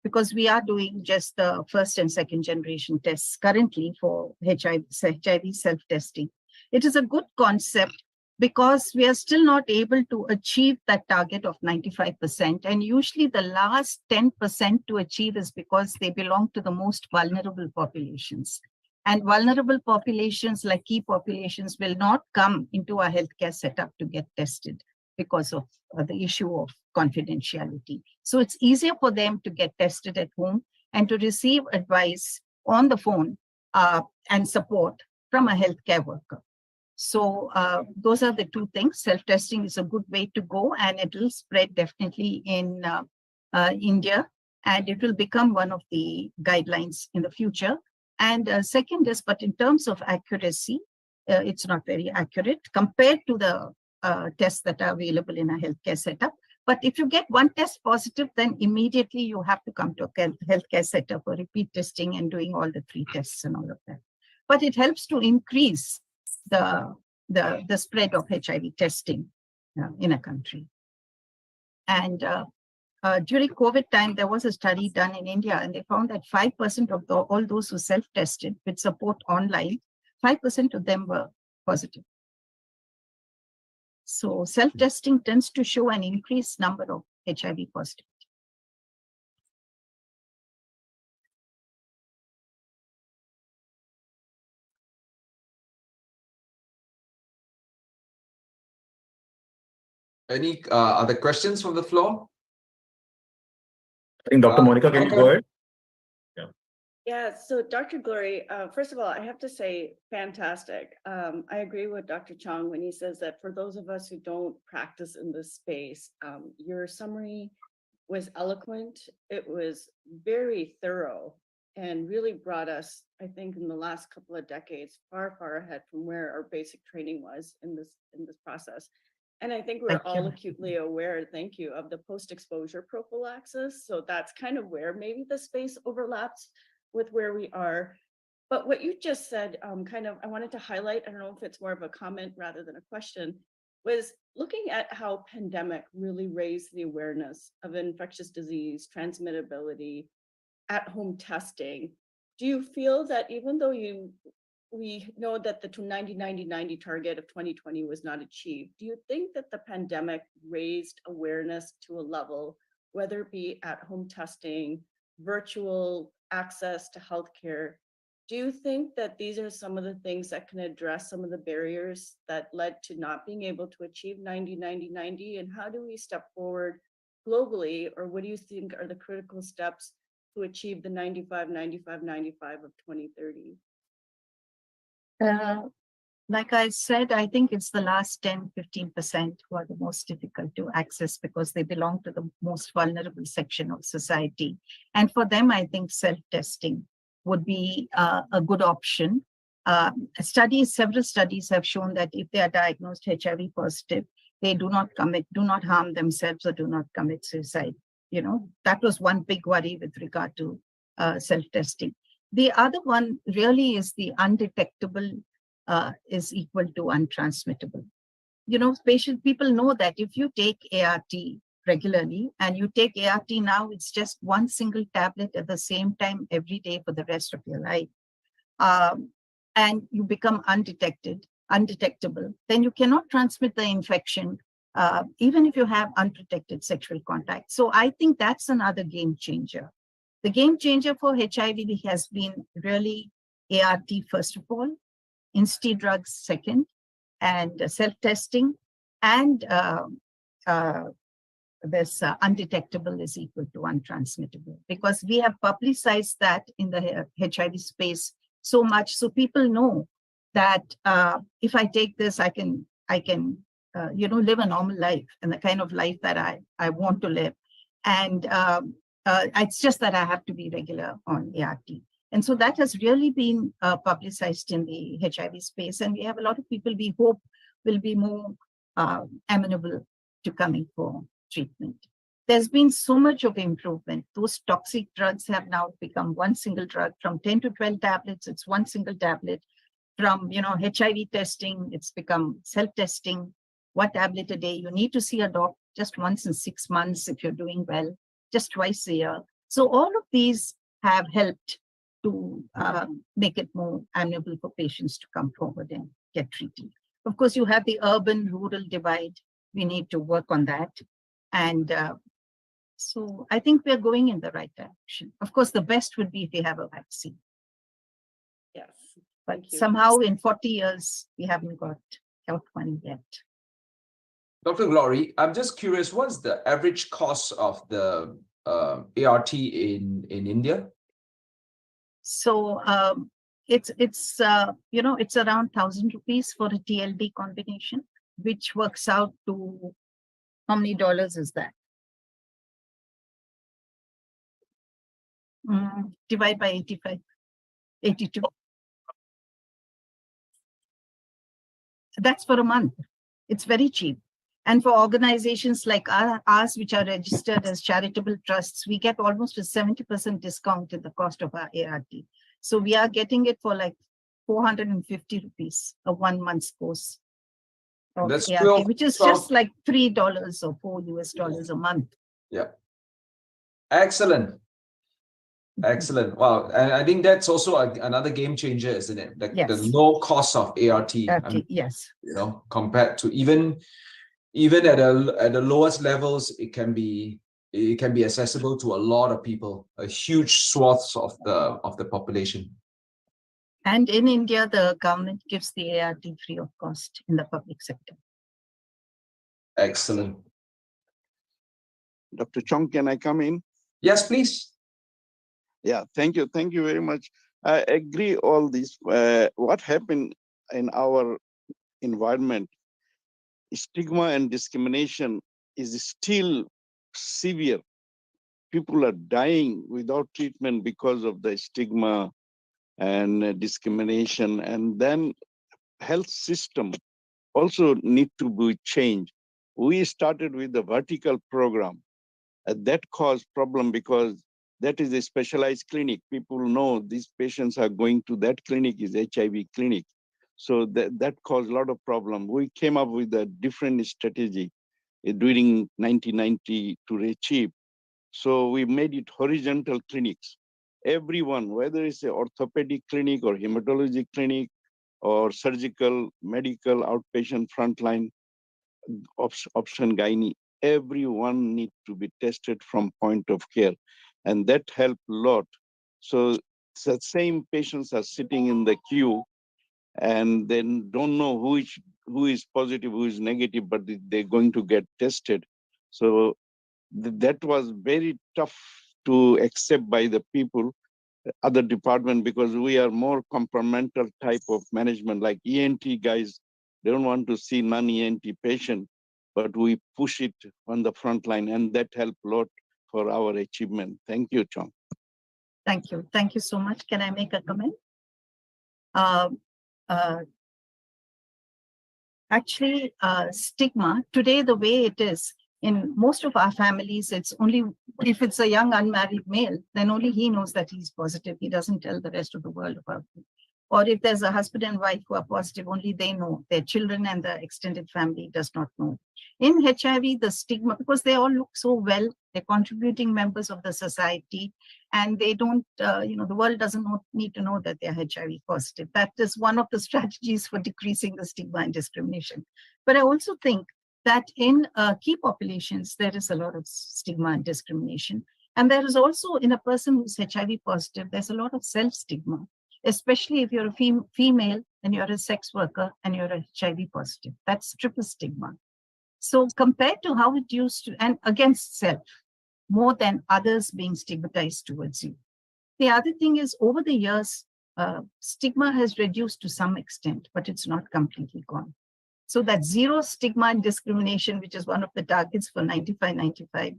because we are doing just the first and second generation tests currently for HIV self-testing, it is a good concept because we are still not able to achieve that target of 95%. And usually the last 10% to achieve is because they belong to the most vulnerable populations. And vulnerable populations, like key populations, will not come into our healthcare setup to get tested because of the issue of confidentiality. So it's easier for them to get tested at home and to receive advice on the phone and support from a healthcare worker. So those are the two things. Self-testing is a good way to go, and it will spread definitely in India, and it will become one of the guidelines in the future. And second is, but in terms of accuracy, it's not very accurate compared to the tests that are available in a healthcare setup. But if you get one test positive, then immediately you have to come to a healthcare setup for repeat testing and doing all the 3 tests and all of that. But it helps to increase the spread of HIV testing in a country. And during COVID time, there was a study done in India, and they found that 5% of all those who self-tested with support online, 5% of them were positive. So self-testing tends to show an increased number of HIV positive. Any other questions from the floor? I think Dr. Monica, can you go ahead? Yeah, so Dr. Glory, first of all, I have to say, fantastic. I agree with Dr. Chong when he says that for those of us who don't practice in this space, your summary was eloquent. It was very thorough. and really brought us, I think, in the last couple of decades, far, far ahead from where our basic training was in this process. And I think we're Thank all you. acutely aware, thank you, of the post-exposure prophylaxis. So that's kind of where maybe the space overlaps with where we are. But what you just said, I wanted to highlight, I don't know if it's more of a comment rather than a question, was looking at how pandemic really raised the awareness of infectious disease, transmittability, at-home testing. Do you feel that even though we know that the 90-90-90 target of 2020 was not achieved, do you think that the pandemic raised awareness to a level, whether it be at-home testing, virtual access to healthcare? Do you think that these are some of the things that can address some of the barriers that led to not being able to achieve 90-90-90? And how do we step forward globally, or what do you think are the critical steps to achieve the 95-95-95 of 2030? Like I said, I think it's the last 10-15% who are the most difficult to access because they belong to the most vulnerable section of society. And for them, I think self-testing would be a good option. Several studies have shown that if they are diagnosed HIV positive, they do not harm themselves or do not commit suicide. You know, that was one big worry with regard to self-testing. The other one really is the undetectable is equal to untransmittable. You know, people know that if you take ART regularly and you take ART now, it's just one single tablet at the same time every day for the rest of your life. And you become undetectable, then you cannot transmit the infection, even if you have unprotected sexual contact. So I think that's another game changer. The game changer for HIV has been really ART, first of all, insti drugs second, and self-testing, and this undetectable is equal to untransmittable, because we have publicized that in the HIV space so much, so people know that if I take this, I can live a normal life and the kind of life that I want to live. And it's just that I have to be regular on ART. And so that has really been publicized in the HIV space. And we have a lot of people we hope will be more amenable to coming for treatment. There's been so much of improvement. Those toxic drugs have now become one single drug. From 10 to 12 tablets, it's one single tablet. From HIV testing, it's become self-testing, one tablet a day. You need to see a doctor just once in 6 months if you're doing well, just twice a year. So all of these have helped to make it more amenable for patients to come forward and get treated. Of course, you have the urban-rural divide. We need to work on that. And so I think we're going in the right direction. Of course, the best would be if we have a vaccine. Yes. But somehow in 40 years, we haven't got health money yet. Dr. Glory, I'm just curious, what's the average cost of the ART in India? So it's around 1,000 rupees for a TLD combination, which works out to how many dollars is that? Divide by 85, 82. That's for a month. It's very cheap. And for organizations like ours, which are registered as charitable trusts, we get almost a 70% discount in the cost of our ART. So we are getting it for like 450 rupees, a 1 month's course of That's ART, which is just like $3 or $4 a month. Yeah. Excellent. Excellent. Wow. And I think that's also another game changer, isn't it? Yes. The no cost of ART. Yes. Compared to even at the lowest levels, it can be accessible to a lot of people, a huge swaths of the population. And in India, the government gives the ART free of cost in the public sector. Excellent. Dr. Chong, can I come in? Yes, please. Yeah, thank you. Thank you very much. I agree all this. What happened in our environment, stigma and discrimination is still severe. people are dying without treatment because of the stigma and discrimination. And then health system also need to be changed. We started with the vertical program. That caused problem because that is a specialized clinic. People know these patients are going to that clinic is HIV clinic. So that caused a lot of problem. We came up with a different strategy during 1990 to achieve. So we made it horizontal clinics. Everyone, whether it's an orthopedic clinic or hematology clinic or surgical, medical, outpatient, frontline, option gynae, everyone need to be tested from point of care. And that helped a lot. So the same patients are sitting in the queue and then don't know who is positive, who is negative, but they're going to get tested. So that was very tough to accept by the people, other department, because we are more compartmental type of management, like ENT guys, they don't want to see non-ENT patient, but we push it on the front line, and that helped a lot for our achievement. Thank you, Chong. Thank you. Thank you so much. Can I make a comment? Actually, stigma today, the way it is in most of our families, it's only if it's a young unmarried male, then only he knows that he's positive. He doesn't tell the rest of the world about it. Or if there's a husband and wife who are positive, only they know. Their children and the extended family does not know. In HIV, the stigma, because they all look so well, they're contributing members of the society, and they don't, the world doesn't need to know that they're HIV positive. That is one of the strategies for decreasing the stigma and discrimination. But I also think that in key populations, there is a lot of stigma and discrimination. And there is also, in a person who's HIV positive, there's a lot of self-stigma, especially if you're a female and you're a sex worker and you're a HIV positive. That's triple stigma. So compared to how it used to, and against self, more than others being stigmatized towards you. The other thing is, over the years, stigma has reduced to some extent, but it's not completely gone. So that zero stigma and discrimination, which is one of the targets for 95,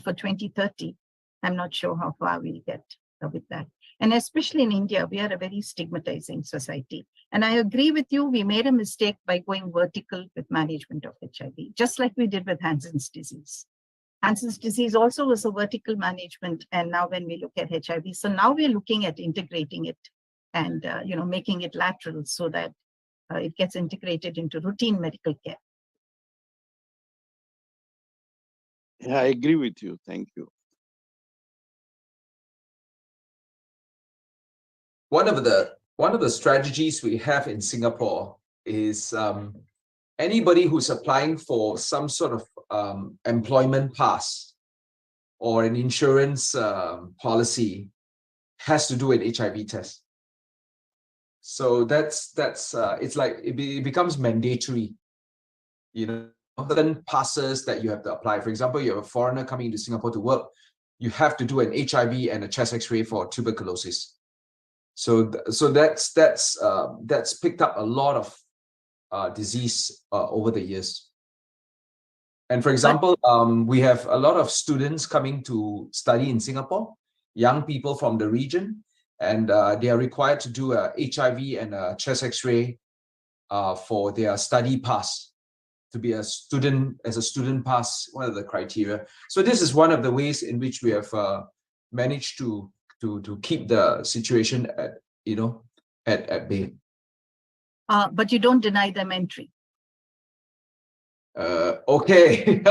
for 2030, I'm not sure how far we'll get with that. And especially in India, we are a very stigmatizing society. And I agree with you, we made a mistake by going vertical with management of HIV, just like we did with Hansen's disease. Hansen's disease also was a vertical management. And now when we look at HIV, so now we're looking at integrating it and making it lateral so that it gets integrated into routine medical care. Yeah, I agree with you. Thank you. One of the strategies we have in Singapore is anybody who's applying for some sort of employment pass or an insurance policy has to do an HIV test. So that's it's like it becomes mandatory. Certain passes that you have to apply. For example, you have a foreigner coming into Singapore to work, you have to do an HIV and a chest X-ray for tuberculosis. So that's picked up a lot of disease over the years. And for example, we have a lot of students coming to study in Singapore, young people from the region, and they are required to do a HIV and a chest X-ray for their study pass. To be a student, as a student pass, what are the criteria? So this is one of the ways in which we have managed to keep the situation at bay. But you don't deny them entry. Okay.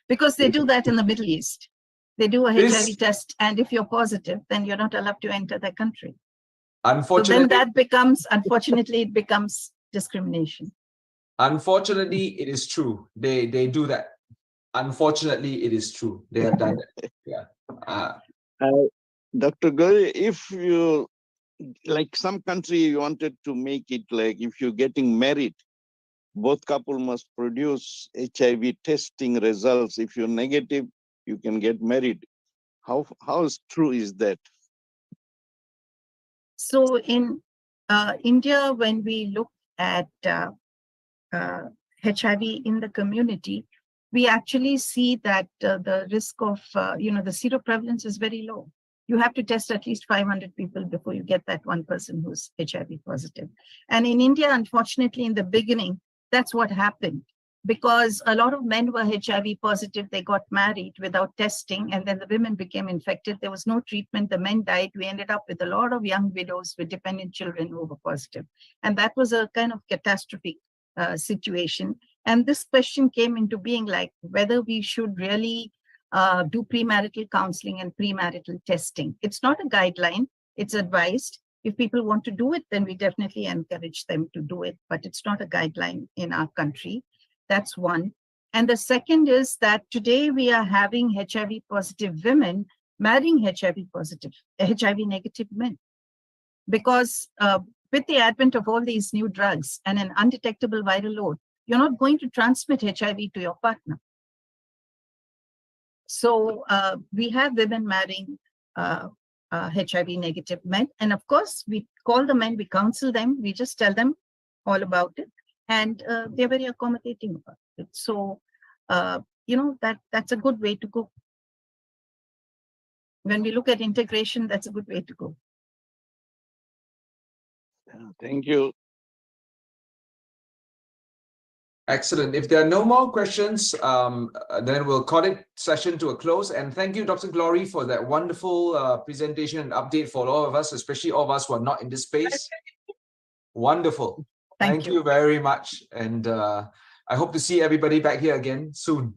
Because they do that in the Middle East. They do a HIV test, and if you're positive, then you're not allowed to enter the country. Unfortunately, so then that becomes, unfortunately, it becomes discrimination. Unfortunately, it is true. They do that. Unfortunately, it is true. They have done that. Yeah. Dr. Gori, if you, like some country you wanted to make it like if you're getting married, both couple must produce HIV testing results. If you're negative, you can get married. How true is that? So in India, when we look at HIV in the community, we actually see that the risk of, the seroprevalence is very low. You have to test at least 500 people before you get that one person who's HIV positive. And in India, unfortunately, in the beginning, that's what happened. Because a lot of men were HIV positive, they got married without testing, and then the women became infected. There was no treatment, the men died. We ended up with a lot of young widows with dependent children who were positive. And that was a kind of catastrophic situation. And this question came into being, like whether we should really do premarital counseling and premarital testing. It's not a guideline, it's advised. If people want to do it, then we definitely encourage them to do it, but it's not a guideline in our country. That's one. And the second is that today we are having HIV positive women marrying HIV negative men. Because with the advent of all these new drugs and an undetectable viral load, you're not going to transmit HIV to your partner. So we have women marrying HIV negative men. And of course, we call the men, we counsel them, we just tell them all about it. And they're very accommodating about it. So, that's a good way to go. When we look at integration, that's a good way to go. Thank you. Excellent. If there are no more questions, then we'll call it session to a close. And thank you, Dr. Glory, for that wonderful presentation and update for all of us, especially all of us who are not in this space. Wonderful. Thank you very much. And I hope to see everybody back here again soon.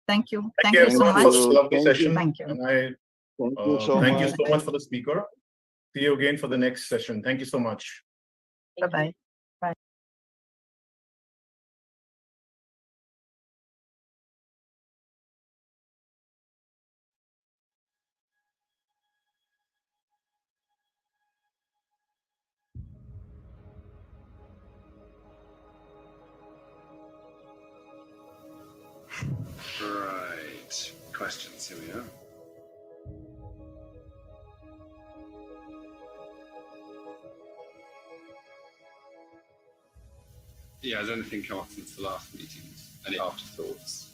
Thank you. Thank you so everyone much. for this lovely Thank you. session. Thank you. And thank you so much for the speaker. See you again for the next session. Thank you so much. Bye-bye. Right. Questions, here we are. Yeah, has anything come up since the last meetings? Any afterthoughts?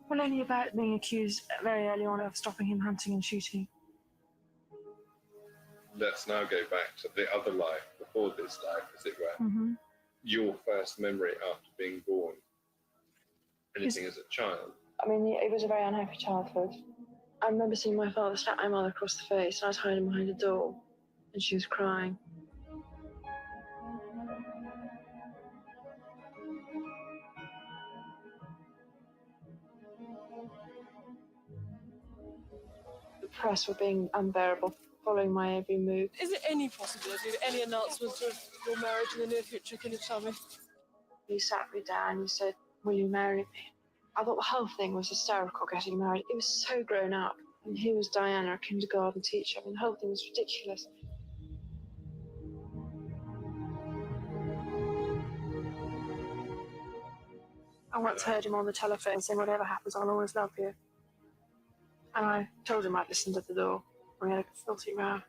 Well, only about being accused very early on of stopping him hunting and shooting. Let's now go back to the other life, before this life, as it were. Mm-hmm. Your first memory after being born. Anything as a child? I mean, it was a very unhappy childhood. I remember seeing my father slap my mother across the face, and I was hiding behind a door, and she was crying. The press were being unbearable, following my every move. Is there any possibility of any announcements of your marriage in the near future? Can you tell me? He sat me down, he said, "Will you marry me?" I thought the whole thing was hysterical, getting married. It was so grown up. And here was Diana, a kindergarten teacher. I mean, the whole thing was ridiculous. I once heard him on the telephone saying, "Whatever happens, I'll always love you." And I told him I'd listened at the door. We had a filthy row.